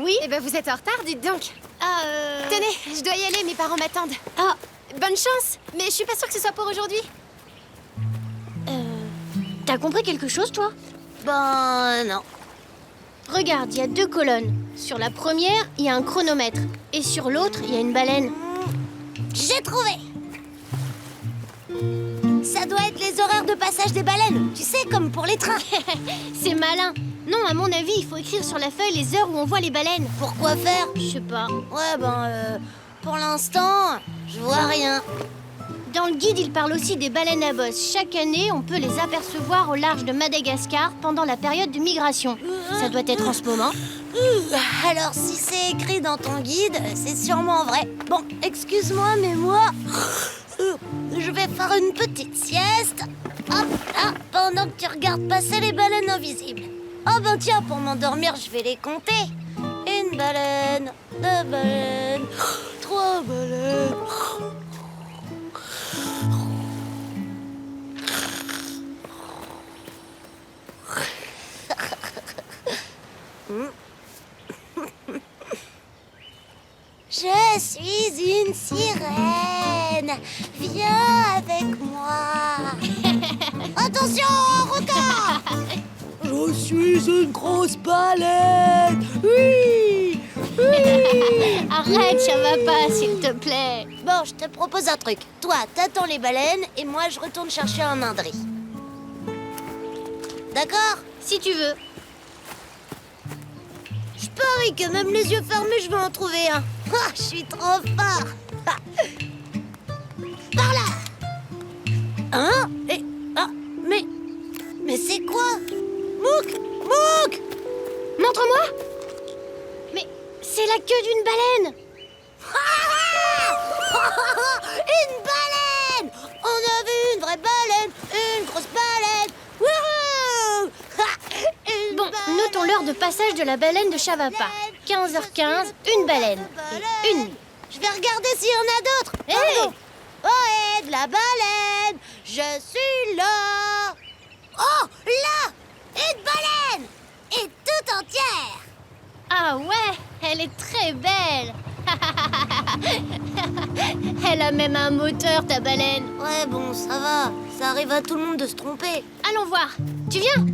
Oui.
Eh ben vous êtes en retard, dites donc.
Ah,
Tenez, je dois y aller, mes parents m'attendent.
Ah,
Bonne chance, mais je suis pas sûre que ce soit pour aujourd'hui.
t'as compris quelque chose, toi?
Ben non.
Regarde, il y a 2 colonnes. Sur la première, il y a un chronomètre. Et sur l'autre, il y a une baleine.
J'ai trouvé. Ça doit être les horaires de passage des baleines. Tu sais, comme pour les trains.
C'est malin. Non, à mon avis, il faut écrire sur la feuille les heures où on voit les baleines.
Pourquoi faire?
Je sais pas.
Ouais, pour l'instant, je vois rien.
Dans le guide, il parle aussi des baleines à bosse. Chaque année, on peut les apercevoir au large de Madagascar pendant la période de migration. Ça doit être en ce moment.
Alors, si c'est écrit dans ton guide, c'est sûrement vrai. Bon, excuse-moi, mais moi, je vais faire une petite sieste. Hop, là, pendant que tu regardes passer les baleines invisibles. Oh ben tiens, pour m'endormir, je vais les compter. 1 baleine, 2 baleines, 3 baleines. Je suis une sirène. Viens avec moi. Attention, requin!
Je suis une grosse baleine. Oui, oui.
Arrête, ça va pas, s'il te plaît.
Bon, je te propose un truc. Toi, t'attends les baleines et moi, je retourne chercher un indri. D'accord?
Si tu veux.
Je parie que même les yeux fermés, je vais en trouver un. Ah, je suis trop fort. Ah. Par là. Hein? Et... Ah, mais c'est quoi? Mouk! Mouk!
Montre-moi. Mais c'est la queue d'une baleine.
Une baleine! On a vu une vraie baleine, une grosse baleine. Wouhou! Une
Bon,
baleine.
notons l'heure de passage de la baleine de Chavapa. 15h15, une baleine. Et une.
Je vais regarder s'il y en a d'autres.
Hey!
Pardon. Oh, de la baleine! Je suis là! Oh, là! Une baleine! Et tout entière!
Ah ouais, elle est très belle. Elle a même un moteur, ta baleine.
Ouais, bon, ça va. Ça arrive à tout le monde de se tromper.
Allons voir. Tu viens?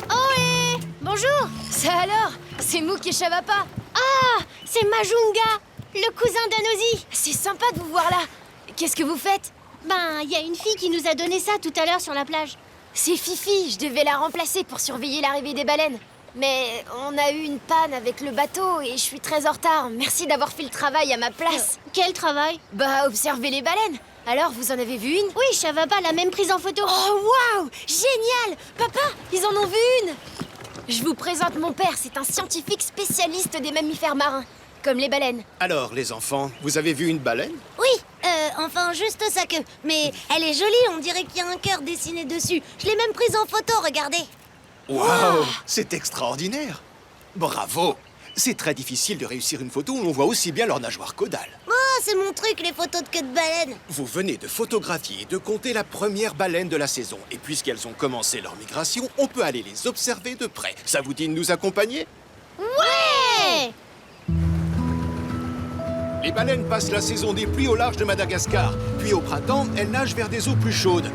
Ohé! Bonjour.
Ça alors? C'est Mouk et Chavapa.
Ah, c'est Majunga, le cousin d'Anosi.
C'est sympa de vous voir là. Qu'est-ce que vous faites?
Ben, il y a une fille qui nous a donné ça tout à l'heure sur la plage.
C'est Fifi, je devais la remplacer pour surveiller l'arrivée des baleines. Mais on a eu une panne avec le bateau et je suis très en retard. Merci d'avoir fait le travail à ma place.
Quel travail?
Bah, observer les baleines. Alors, vous en avez vu une?
Oui, Chavapa l'a même prise en photo.
Oh, waouh! Génial! Papa, ils en ont vu une! Je vous présente mon père, c'est un scientifique spécialiste des mammifères marins, comme les baleines.
Alors, les enfants, vous avez vu une baleine?
Oui, enfin, juste sa queue. Mais elle est jolie, on dirait qu'il y a un cœur dessiné dessus. Je l'ai même prise en photo, regardez.
Waouh! C'est extraordinaire! Bravo! C'est très difficile de réussir une photo où on voit aussi bien leur nageoire caudale.
Oh, c'est mon truc, les photos de queue de baleine.
Vous venez de photographier et de compter la première baleine de la saison. Et puisqu'elles ont commencé leur migration, on peut aller les observer de près. Ça vous dit de nous accompagner?
Ouais!
Les baleines passent la saison des pluies au large de Madagascar. Puis au printemps, elles nagent vers des eaux plus chaudes.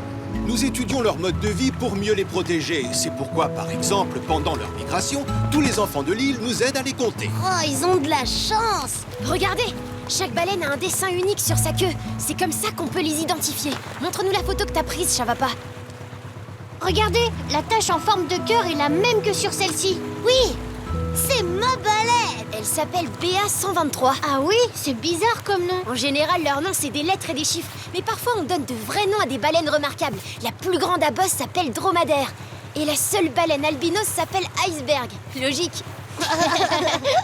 Nous étudions leur mode de vie pour mieux les protéger. C'est pourquoi, par exemple, pendant leur migration, tous les enfants de l'île nous aident à les compter.
Oh, ils ont de la chance!
Regardez! Chaque baleine a un dessin unique sur sa queue. C'est comme ça qu'on peut les identifier. Montre-nous la photo que t'as prise, Chavapa.
Regardez, la tache en forme de cœur est la même que sur celle-ci.
Oui! C'est ma baleine!
Elle s'appelle BA123.
Ah oui, c'est bizarre comme nom.
En général, leurs noms, c'est des lettres et des chiffres. Mais parfois, on donne de vrais noms à des baleines remarquables. La plus grande à bosse s'appelle Dromadaire. Et la seule baleine albinos s'appelle Iceberg. Logique.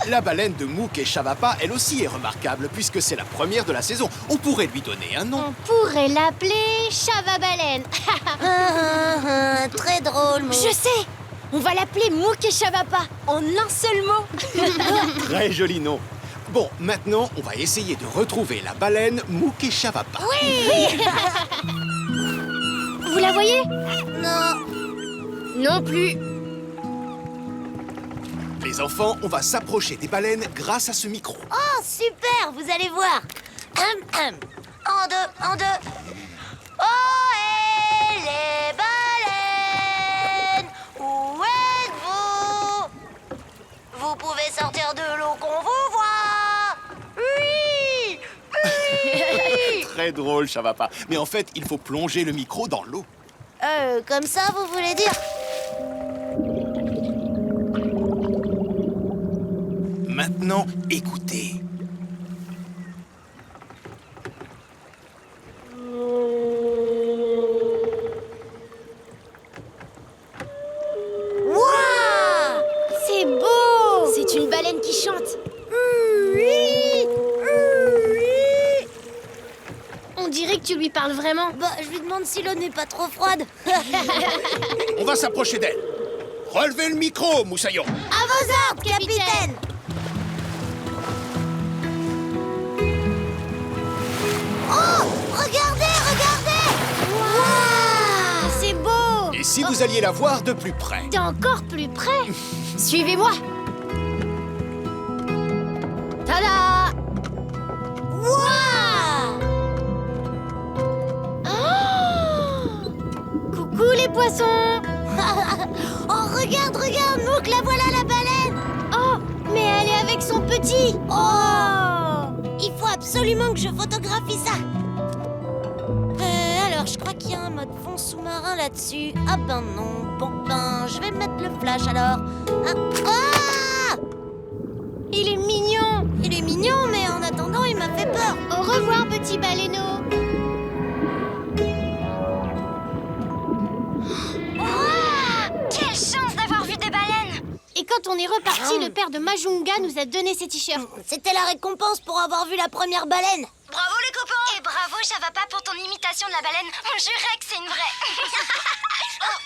La baleine de Mouk et Chavapa, elle aussi est remarquable, puisque c'est la première de la saison. On pourrait lui donner un nom.
On pourrait l'appeler Chavabaleine.
Très drôle, Mouk.
Je sais! On va l'appeler Mouk et Chavapa, en un seul mot.
Très joli nom. Bon, maintenant, on va essayer de retrouver la baleine Mouk et Chavapa.
Oui!
Vous la voyez?
Non.
Non plus.
Les enfants, on va s'approcher des baleines grâce à ce micro.
Oh, super! Vous allez voir. En deux. Oh, et les baleines! Où êtes-vous? Vous pouvez sortir de l'eau qu'on vous voit! Oui!
Très drôle, Chavapa. Mais en fait, il faut plonger le micro dans l'eau.
Comme ça, vous voulez dire?
Maintenant, écoutez.
Waouh!
C'est beau!
C'est une baleine qui chante.
On dirait que tu lui parles vraiment.
Bah, je lui demande si l'eau n'est pas trop froide.
On va s'approcher d'elle. Relevez le micro, Moussaillon.
À vos ordres, capitaine! Oh! Regardez!
Ah, c'est beau!
Et si vous alliez la voir de plus près?
T'es encore plus près?
Suivez-moi. Tada!
Waouh!
Coucou les poissons!
Oh, regarde, Mouk, la voilà la baleine!
Oh, mais elle est avec son petit!
Oh! Il faut absolument que je photographie ça! Alors, je crois qu'il y a un mode fond sous-marin là-dessus. Ah ben non. Bon, ben, je vais mettre le flash alors. Ah!
Il est mignon!
Il est mignon, mais en attendant, il m'a fait peur.
Au revoir, petit baleineau!
Quelle chance d'avoir vu des baleines!
Et quand on est reparti, le père de Majunga nous a donné ses t-shirts.
C'était la récompense pour avoir vu la première baleine.
Bravo les copains! Et bravo Chavapa pour ton imitation de la baleine. On jurait que c'est une vraie. Oh.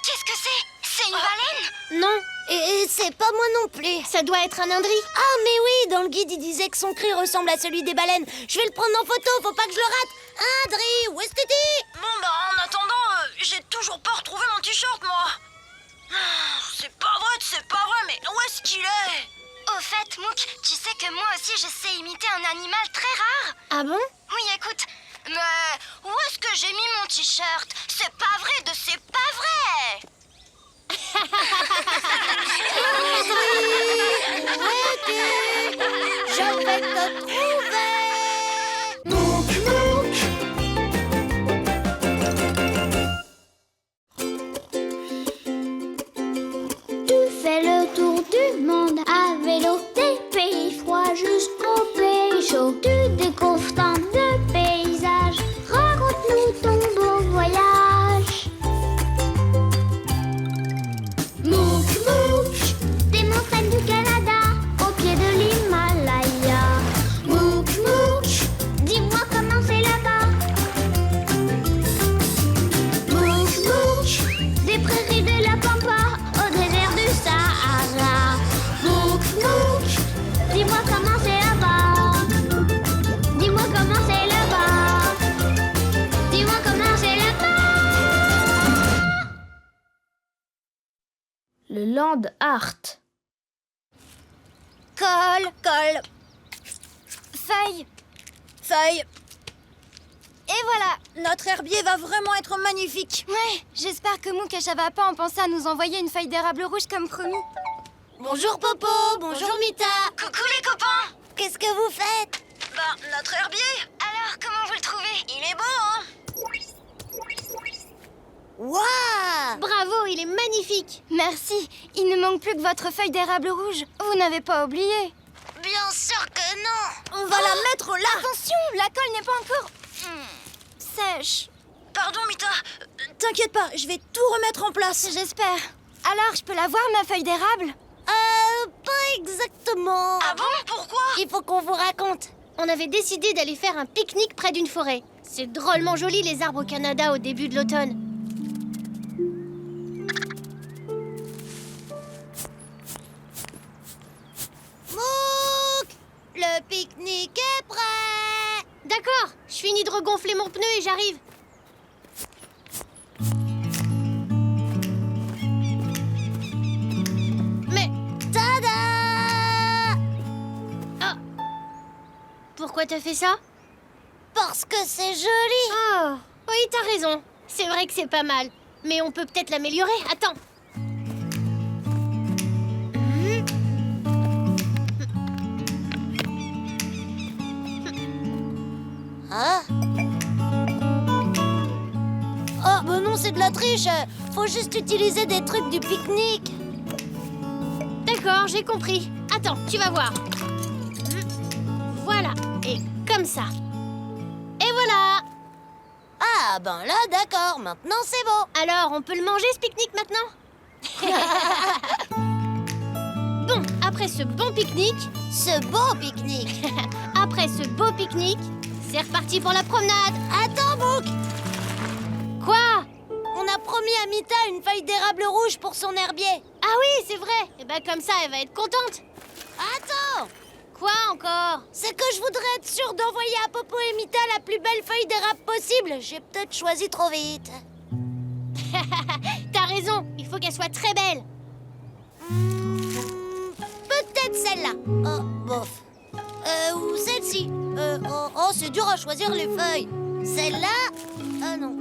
Qu'est-ce que c'est? C'est une baleine?
Non,
Et c'est pas moi non plus.
ça doit être un indri.
Ah mais oui, dans le guide il disait que son cri ressemble à celui des baleines. Je vais le prendre en photo, faut pas que je le rate. Indri, où est-ce que t'es?
Bon, bah, en attendant, j'ai toujours pas retrouvé mon t-shirt, moi. C'est pas vrai, mais où est-ce qu'il est?
Au fait, Mouk, tu sais que moi aussi je sais imiter un animal très rare.
Ah bon?
Oui, écoute. Mais où est-ce que j'ai mis mon t-shirt? C'est pas vrai de c'est pas vrai!
Je vais te trouver.
Tu fais le tour du monde à vélo, des pays froids jusqu'aux pays chauds. Tu découvres tant de paysages, raconte-nous ton beau voyage. Mouk, Mouk, des montagnes du Canada, au pied de l'Himalaya. Mouk, Mouk, dis-moi comment c'est là-bas. Mouk, Mouk, des prairies de la Pampa, au désert du Sahara. Mouk, Mouk, dis-moi comment c'est là-bas. Dis-moi comment c'est là-bas. Dis-moi comment c'est là-bas.
Le land art.
Colle. Feuille. Et voilà.
Notre herbier va vraiment être magnifique.
Ouais, j'espère que Mouk et Chavapa ont pensé à nous envoyer une feuille d'érable rouge comme promis.
Bonjour Popo, bonjour Mita.
Coucou les copains.
Qu'est-ce que vous faites?
Bah, notre herbier.
Alors, comment vous le trouvez?
Il est beau, hein?
Waouh!
Bravo, il est magnifique.
Merci. Il ne manque plus que votre feuille d'érable rouge. Vous n'avez pas oublié.
Bien sûr que non!
On va la mettre là.
Attention, la colle n'est pas encore sèche.
Pardon, Mita. T'inquiète pas, je vais tout remettre en place.
J'espère. Alors, je peux la voir, ma feuille d'érable?
Pas exactement.
Ah bon? Pourquoi?
Il faut qu'on vous raconte.
On avait décidé d'aller faire un pique-nique près d'une forêt. C'est drôlement joli les arbres au Canada au début de l'automne.
Mouk! Le pique-nique est prêt!
D'accord, je finis de regonfler mon pneu et j'arrive. Mais...
Tada!
Ah. Pourquoi t'as fait ça?
Parce que c'est joli!
Oh, oui, t'as raison. C'est vrai que c'est pas mal. Mais on peut peut-être l'améliorer. Attends.
Ah. Oh, bah non, c'est de la triche. Faut juste utiliser des trucs du pique-nique.
D'accord, j'ai compris. Attends, tu vas voir. Voilà, et comme ça. Et voilà.
Ah, ben là, d'accord. Maintenant, c'est beau.
Alors, on peut le manger, ce pique-nique, maintenant? Bon, après ce bon pique-nique...
Ce beau pique-nique.
Après ce beau pique-nique, c'est reparti pour la promenade.
Attends, Mouk.
Quoi?
On a promis à Mita une feuille d'érable rouge pour son herbier.
Ah oui, c'est vrai. Et ben comme ça, elle va être contente.
Attends.
Quoi encore?
C'est que je voudrais être sûre d'envoyer à Popo et Mita la plus belle feuille d'érable possible. J'ai peut-être choisi trop vite.
T'as raison, il faut qu'elle soit très belle.
Peut-être celle-là. Oh, bof. Ou celle-ci. Oh, c'est dur à choisir les feuilles. Celle-là. Non.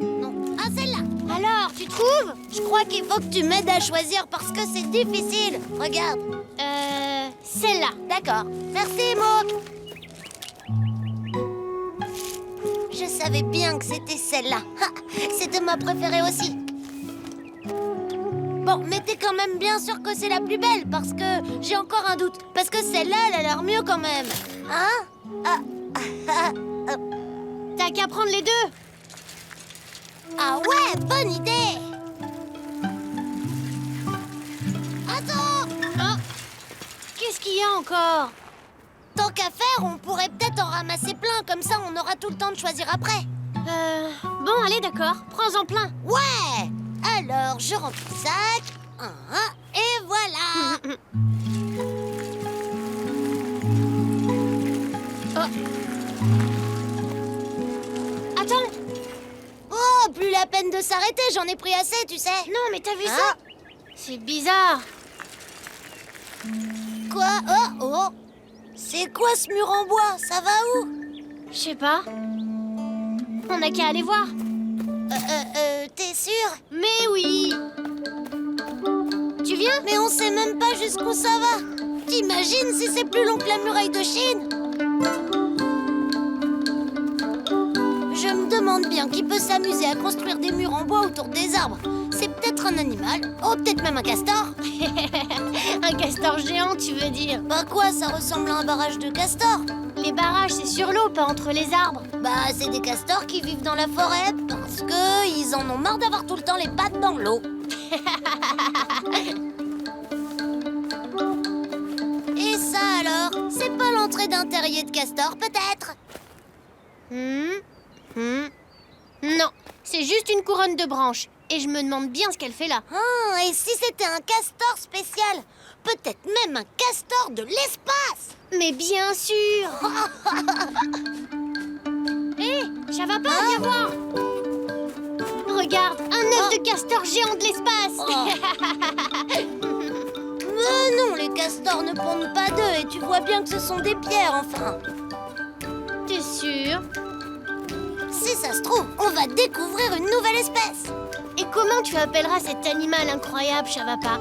Ah, celle-là.
Alors, tu trouves?
Je crois qu'il faut que tu m'aides à choisir parce que c'est difficile. Regarde.
Celle-là.
D'accord. Merci, Mouk. Je savais bien que c'était celle-là. C'était ma préférée aussi. Bon, mais t'es quand même bien sûr que c'est la plus belle parce que j'ai encore un doute. Parce que celle-là, elle a l'air mieux quand même. Hein?
T'as qu'à prendre les deux.
Ah ouais, bonne idée. Attends.
Oh. Qu'est-ce qu'il y a encore?
Tant qu'à faire, on pourrait peut-être en ramasser plein. Comme ça, on aura tout le temps de choisir après.
Bon, allez, d'accord. Prends-en plein.
Ouais. Alors, je remplis le sac. Et voilà.
Attends.
Oh, plus la peine de s'arrêter. J'en ai pris assez, tu sais.
Non, mais t'as vu ça? C'est bizarre.
Quoi? Oh. C'est quoi ce mur en bois? Ça va où?
Je sais pas. On n'a qu'à aller voir.
T'es sûr?
Mais oui. Tu viens?
Mais on sait même pas jusqu'où ça va. T'imagines si c'est plus long que la muraille de Chine? Je me demande bien qui peut s'amuser à construire des murs en bois autour des arbres. C'est peut-être un animal, oh peut-être même un castor.
Un castor géant, tu veux dire?
Bah quoi, ça ressemble à un barrage de castors.
Les barrages, c'est sur l'eau, pas entre les arbres.
Bah c'est des castors qui vivent dans la forêt parce que ils en ont marre d'avoir tout le temps les pattes dans l'eau. Et ça alors, c'est pas l'entrée d'un terrier de castor peut-être?
Non, c'est juste une couronne de branches. Et je me demande bien ce qu'elle fait là.
Ah, et si c'était un castor spécial? Peut-être même un castor de l'espace.
Mais bien sûr. Hé, ça va pas, viens voir. Regarde, un œuf de castor géant de l'espace.
Mais non, les castors ne pondent pas d'œufs et tu vois bien que ce sont des pierres, enfin.
T'es sûr?
si ça se trouve, on va découvrir une nouvelle espèce.
Et comment tu appelleras cet animal incroyable, Chavapa?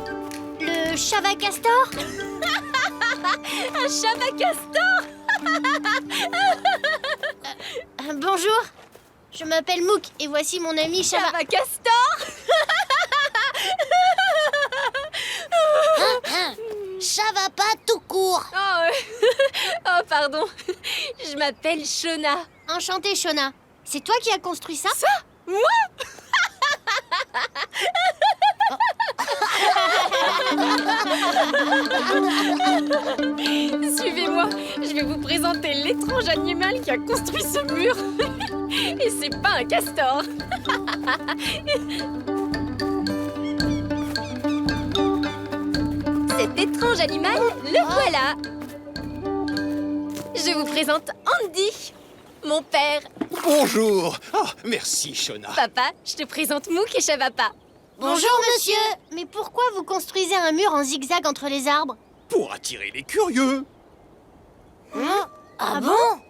Le Chavacastor?
Un Chavacastor.
Bonjour, je m'appelle Mouk et voici mon ami
Chavacastor.
Chavapa tout court.
Oh, pardon. Je m'appelle Shona.
Enchantée, Shona. C'est toi qui as construit ça?
Ça? Moi? Suivez-moi, je vais vous présenter l'étrange animal qui a construit ce mur. Et c'est pas un castor. Cet étrange animal, le voilà. Je vous présente Andy, mon père.
Bonjour. Ah, merci, Shona.
Papa, je te présente Mouk et Chavapa.
Bonjour, monsieur. Mais pourquoi vous construisez un mur en zigzag entre les arbres?
Pour attirer les curieux.
Ah bon?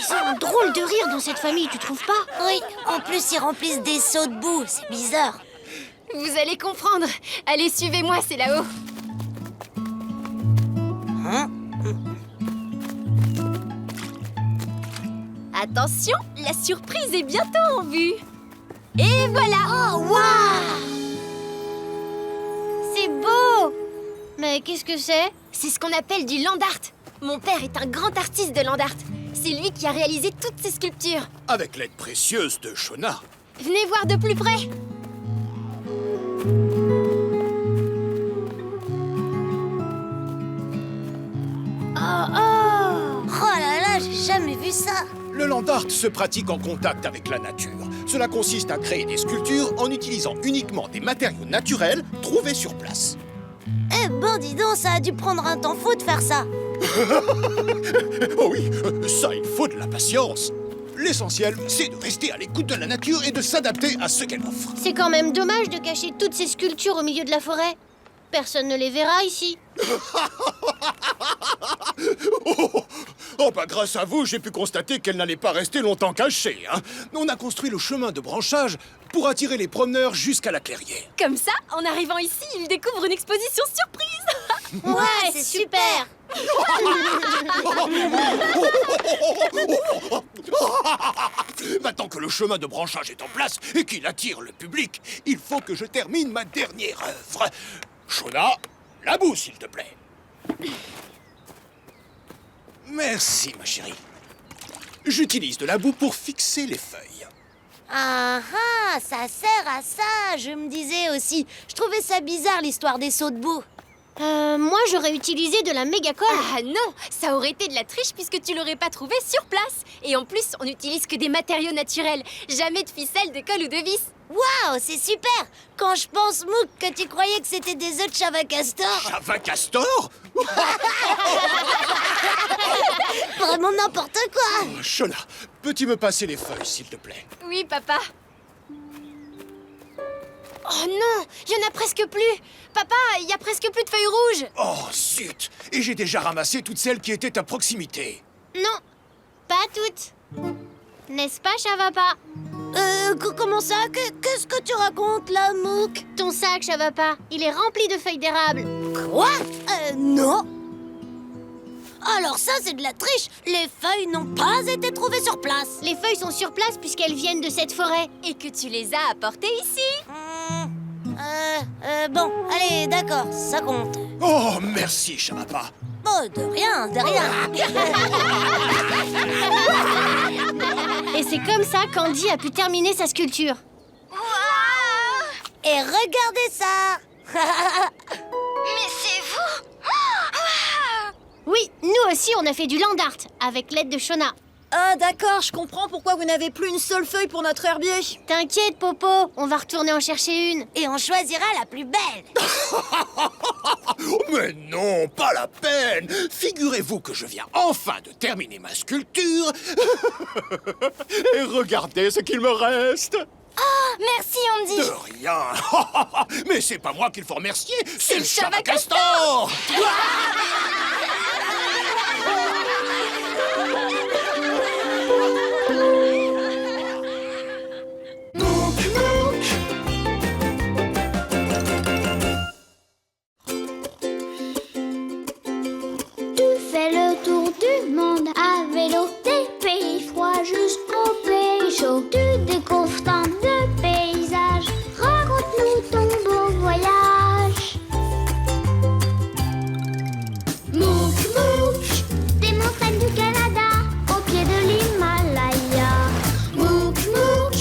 C'est un drôle de rire dans cette famille, tu trouves pas?
Oui, en plus ils remplissent des seaux de boue, c'est bizarre.
Vous allez comprendre. Allez, suivez-moi, c'est là-haut. Attention, la surprise est bientôt en vue. Et voilà.
Oh, waouh!
C'est beau! Mais qu'est-ce que c'est?
C'est ce qu'on appelle du land art. Mon père est un grand artiste de land art. C'est lui qui a réalisé toutes ces sculptures.
Avec l'aide précieuse de Shona.
Venez voir de plus près.
Oh là là, j'ai jamais vu ça.
Le land art se pratique en contact avec la nature. Cela consiste à créer des sculptures en utilisant uniquement des matériaux naturels trouvés sur place.
Eh ben dis donc, ça a dû prendre un temps fou de faire ça.
Oh oui, ça, il faut de la patience. L'essentiel, c'est de rester à l'écoute de la nature et de s'adapter à ce qu'elle offre.
C'est quand même dommage de cacher toutes ces sculptures au milieu de la forêt. Personne ne les verra ici.
Oh, bah grâce à vous, j'ai pu constater qu'elle n'allait pas rester longtemps cachée. Hein. On a construit le chemin de branchage pour attirer les promeneurs jusqu'à la clairière.
Comme ça, en arrivant ici, ils découvrent une exposition surprise.
Ouais, c'est super.
Maintenant que le chemin de branchage est en place et qu'il attire le public, il faut que je termine ma dernière œuvre. Shona, la boue, s'il te plaît. Merci, ma chérie. J'utilise de la boue pour fixer les feuilles.
Ah ah, ça sert à ça, je me disais aussi. Je trouvais ça bizarre l'histoire des seaux de boue.
Moi, j'aurais utilisé de la méga-colle.
Ah non, ça aurait été de la triche puisque tu l'aurais pas trouvé sur place. Et en plus, on n'utilise que des matériaux naturels. Jamais de ficelle, de colle ou de vis.
Waouh, c'est super. Quand je pense, Mouk, que tu croyais que c'était des œufs de Chavacastor.
Chavacastor?
Vraiment n'importe quoi.
Oh, Shona, peux-tu me passer les feuilles, s'il te plaît?
Oui, papa. Oh non, il y en a presque plus. Papa, il y a presque plus de feuilles rouges.
Oh, zut! Et j'ai déjà ramassé toutes celles qui étaient à proximité.
Non, pas toutes. N'est-ce pas, Chavapa?
Comment ça? Qu'est-ce que tu racontes là, Mouk?
Ton sac, Chavapa, il est rempli de feuilles d'érable.
Quoi? Non. Alors ça, c'est de la triche. Les feuilles n'ont pas été trouvées sur place.
Les feuilles sont sur place puisqu'elles viennent de cette forêt.
Et que tu les as apportées ici.
Bon, allez, d'accord, ça compte.
Oh, merci, Chavapa.
Oh, de rien, de rien.
Et c'est comme ça qu'Andy a pu terminer sa sculpture.
Et regardez ça.
Mais c'est vous.
Oui, nous aussi, on a fait du land art avec l'aide de Shona.
Ah d'accord, je comprends pourquoi vous n'avez plus une seule feuille pour notre herbier.
T'inquiète, Popo, on va retourner en chercher une.
Et on choisira la plus belle.
Mais non, pas la peine. Figurez-vous que je viens enfin de terminer ma sculpture. Et regardez ce qu'il me reste.
Oh,
Merci, Andy.
De rien. Mais c'est pas moi qu'il faut remercier, c'est le Chavacastor.
Tu fais le tour du monde à vélo, des pays froids jusqu'aux pays chauds. Tu découvres tant de paysages, raconte-nous ton beau voyage. Mouk Mouk, des montagnes du Canada, au pied de l'Himalaya. Mouk Mouk,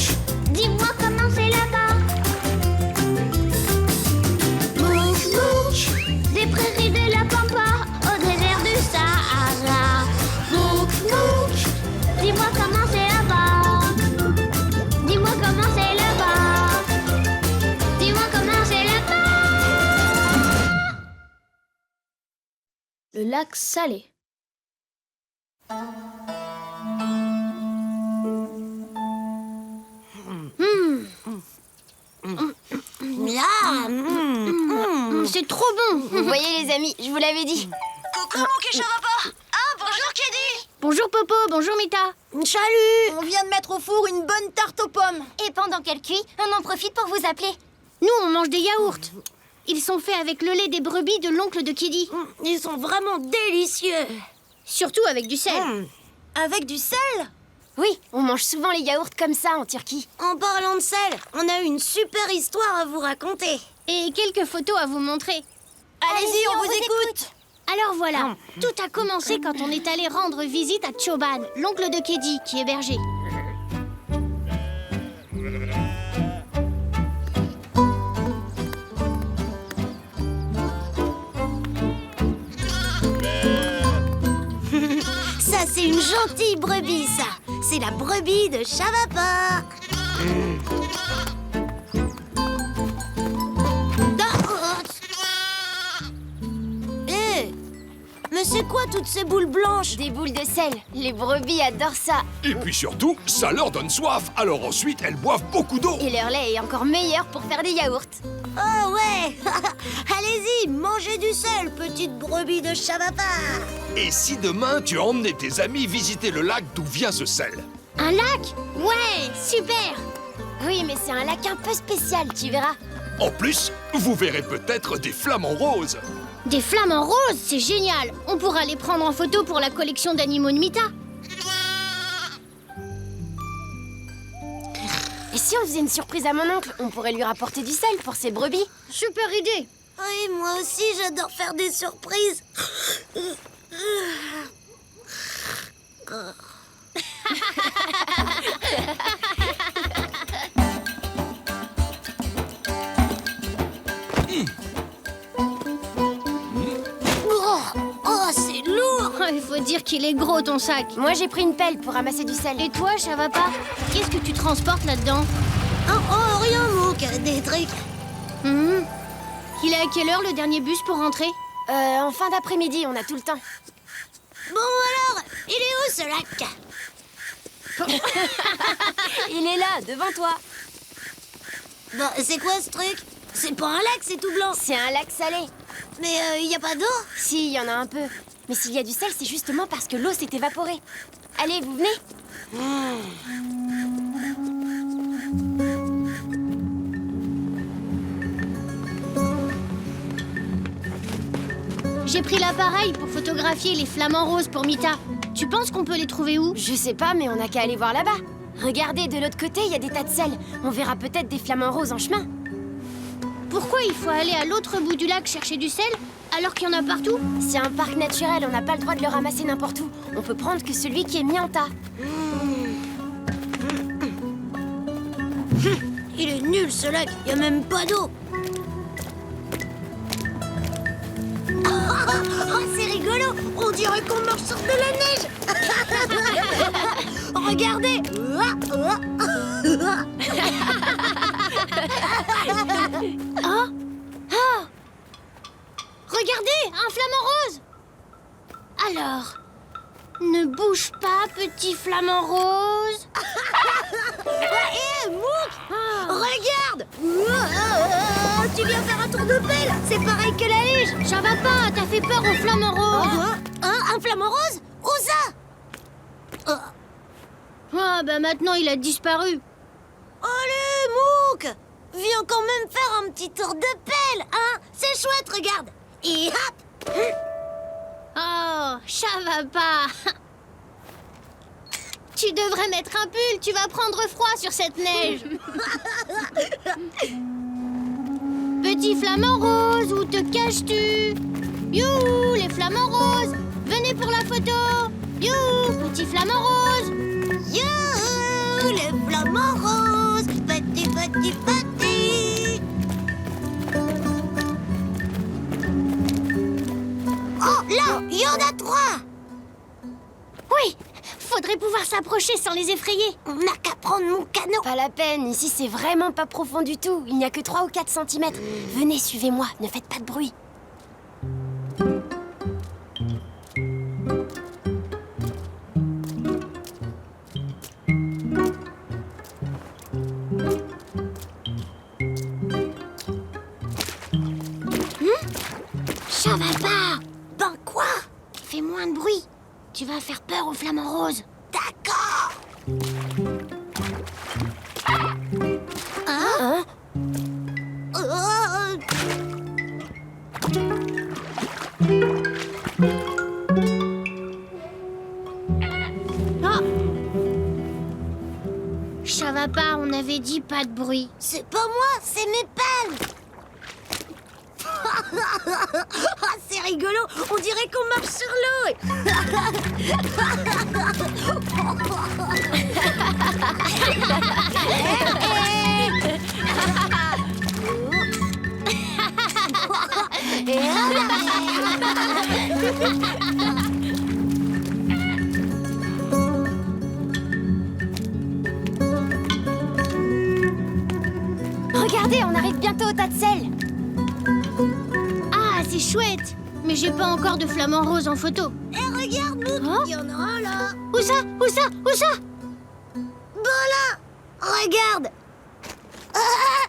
dis-moi comment c'est là-bas. Mouk Mouk, des prairies de la Pampa au désert du Sahara. Mouk Mouk, dis-moi comment c'est là-bas. Dis-moi comment c'est là-bas. Dis-moi comment c'est là-bas.
Le lac salé.
C'est trop bon.
Vous voyez, les amis, je vous l'avais dit.
Coucou, Mouk et Chavapa. Ah, bonjour, Kedi.
Bonjour Popo, bonjour Mita.
Salut. On vient de mettre au four une bonne tarte aux pommes.
Et pendant qu'elle cuit, on en profite pour vous appeler.
Nous, on mange des yaourts. Ils sont faits avec le lait des brebis de l'oncle de Kedi.
Ils sont vraiment délicieux.
Surtout avec du sel.
Avec du sel?
Oui, on mange souvent les yaourts comme ça en Turquie.
En parlant de sel, on a une super histoire à vous raconter.
Et quelques photos à vous montrer.
Allez-y, on vous écoute.
Alors voilà, tout a commencé quand on est allé rendre visite à Choban, l'oncle de Kedi, qui est berger.
Ça, c'est une gentille brebis, ça. C'est la brebis de Chavapa. Mais c'est quoi toutes ces boules blanches?
Des boules de sel. Les brebis adorent ça.
Et puis surtout, ça leur donne soif. Alors ensuite, elles boivent beaucoup d'eau.
Et leur lait est encore meilleur pour faire des yaourts.
Oh ouais. Allez-y, mangez du sel, petite brebis de Chavapa.
Et si demain, tu emmenais tes amis visiter le lac d'où vient ce sel?
Un lac? Ouais, super.
Oui, mais c'est un lac un peu spécial, tu verras.
En plus, vous verrez peut-être des flamants roses.
Des flamants roses, c'est génial. On pourra les prendre en photo pour la collection d'animaux de Mita.
Et si on faisait une surprise à mon oncle, on pourrait lui rapporter du sel pour ses brebis.
Super idée.
Oui, moi aussi, j'adore faire des surprises. Oh, c'est lourd.
Il faut dire qu'il est gros ton sac.
Moi, j'ai pris une pelle pour ramasser du sel.
Et toi, Chavapa, qu'est-ce que tu transportes là-dedans?
Oh, rien, Mouk, des trucs.
Il est à quelle heure le dernier bus pour rentrer?
En fin d'après-midi, on a tout le temps.
Bon, alors, il est où ce lac?
Il est là, devant toi.
Bon, c'est quoi ce truc? C'est pas un lac, c'est tout blanc.
C'est un lac salé.
Mais il y a pas d'eau?
Si, il y en a un peu. Mais s'il y a du sel, c'est justement parce que l'eau s'est évaporée. Allez, vous venez?
J'ai pris l'appareil pour photographier les flamants roses pour Mita. Tu penses qu'on peut les trouver où?
Je sais pas, mais on n'a qu'à aller voir là-bas. Regardez, de l'autre côté, il y a des tas de sel. On verra peut-être des flamants roses en chemin.
Pourquoi il faut aller à l'autre bout du lac chercher du sel alors qu'il y en a partout?
C'est un parc naturel, on n'a pas le droit de le ramasser n'importe où. On peut prendre que celui qui est mis en tas.
Il est nul ce lac, il y a même pas d'eau. Oh, c'est rigolo, on dirait qu'on marche sur de la neige. Regardez.
Regardez, un flamant rose. Alors, ne bouge pas, petit flamant rose.
Hé, Mouk,
tu viens faire un tour de pelle? C'est pareil que la luge.
Ça va pas, t'as fait peur au flamant rose.
Un flamant rose? Où ça?
Ah bah maintenant il a disparu.
Allez, Mouk! Viens quand même faire un petit tour de pelle, hein? C'est chouette, regarde. Et hop!
Oh, ça va pas. Tu devrais mettre un pull, tu vas prendre froid sur cette neige. Petit flamant rose, où te caches-tu? Youhou, les flamants roses, venez pour la photo. Youhou, petit flamant rose.
Youhou, les flamants roses, petit, petit, petit. Oh, là, il y en a 3.
Oui, faudrait pouvoir s'approcher sans les effrayer.
On n'a qu'à prendre mon canot.
Pas la peine, ici c'est vraiment pas profond du tout. Il n'y a que 3 ou 4 cm. Venez, suivez-moi, ne faites pas de bruit.
Ça va pas.
Ben quoi?
Fais moins de bruit. Tu vas faire peur aux flamants roses.
D'accord.
Hein?
Ah. Ça va pas, on avait dit pas de bruit.
C'est pas moi, c'est mes pelles. Ah, c'est rigolo, on dirait qu'on marche sur l'eau.
Regardez, on arrive bientôt au tas de sel.
Ah, c'est chouette. Mais j'ai pas encore de flamant rose en photo.
Regarde, Mouk,
Hein?
il y en a un là.
Où ça? Où ça? Où ça?
Bon là, regarde.
Ah,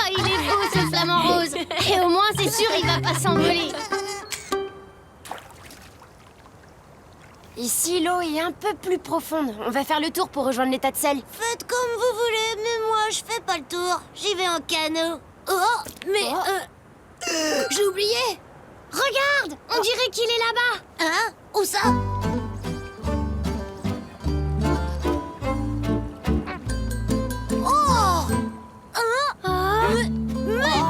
il est beau ce flamant rose. Et au moins, c'est sûr, il va pas s'envoler.
Ici, l'eau est un peu plus profonde. On va faire le tour pour rejoindre les tas de sel.
Faites comme vous voulez, mais moi je fais pas le tour. J'y vais en canot. Oh, mais j'ai oublié.
Regarde, on dirait qu'il est là-bas.
Hein? Où ça? Oh! Hein? Mais...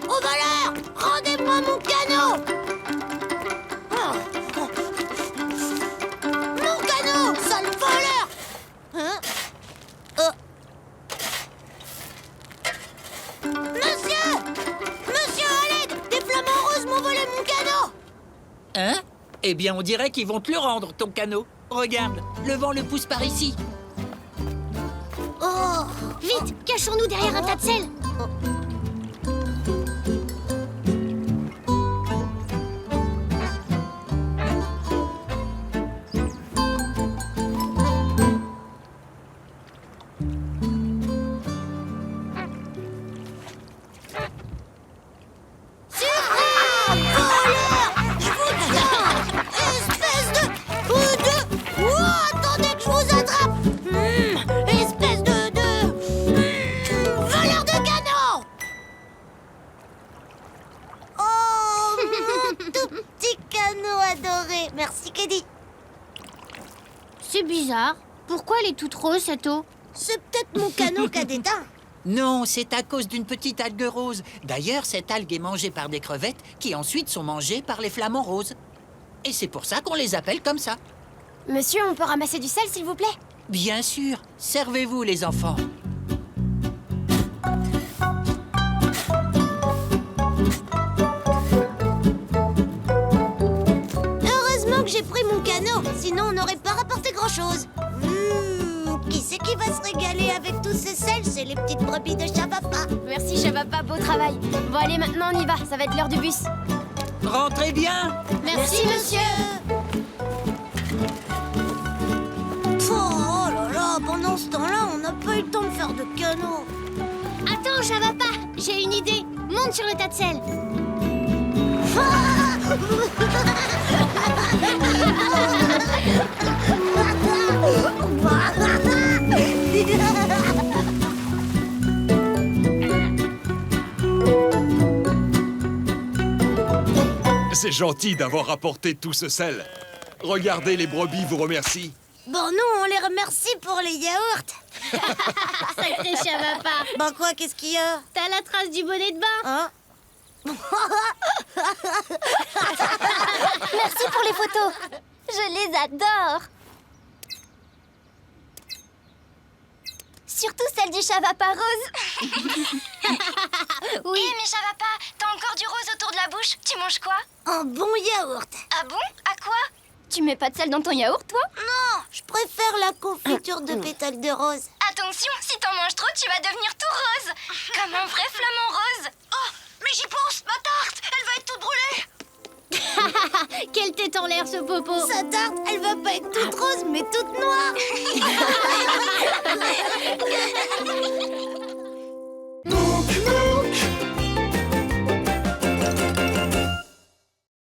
Au voleur! Rendez-moi mon canot! Mon canot, sale voleur! Hein? Monsieur, à l'aide! Des flamants roses m'ont volé mon canot!
Hein? Eh bien, on dirait qu'ils vont te le rendre, ton canot. Regarde, le vent le pousse par ici.
Oh!
Vite, cachons-nous derrière un tas de sel.
Attendez que je vous attrape! Espèce de voleur de canot! Oh, mon tout petit canot adoré! Merci, Kedi.
C'est bizarre. Pourquoi elle est toute rose, cette eau?
C'est peut-être mon canot qui a des dents.
Non, c'est à cause d'une petite algue rose. D'ailleurs, cette algue est mangée par des crevettes qui ensuite sont mangées par les flamants roses. Et c'est pour ça qu'on les appelle comme ça.
Monsieur, on peut ramasser du sel, s'il vous plaît?
Bien sûr. Servez-vous, les enfants.
Heureusement que j'ai pris mon canot, sinon on n'aurait pas rapporté grand-chose. Qui c'est qui va se régaler avec tous ces sels? C'est les petites brebis de Chavapa.
Merci, Chavapa, beau travail. Bon, allez, maintenant on y va, ça va être l'heure du bus.
Rentrez bien.
Merci, monsieur.
Oh,
Attends, ça va pas. J'ai une idée. Monte sur le tas de sel.
C'est gentil d'avoir apporté tout ce sel. Regardez, les brebis vous remercient.
Bon, nous, on les remercie pour les yaourts.
Sacré Chavapa.
Bah quoi, qu'est-ce qu'il y a?
T'as la trace du bonnet de bain.
Hein?
Merci pour les photos. Je les adore. Surtout celle du Chavapa rose.
Oui.
Hé, mais Chavapa, t'as encore du rose autour de la bouche. Tu manges quoi?
Un bon yaourt.
Ah bon? À quoi? Tu mets pas de sel dans ton yaourt, toi?
Non, je préfère la confiture de pétales de rose.
Attention, si t'en manges trop, tu vas devenir tout rose. Comme un vrai flamant rose.
Oh, mais j'y pense, ma tarte, elle va être toute brûlée.
Quelle tête en l'air, ce popo.
Sa tarte, elle va pas être toute rose, mais toute noire.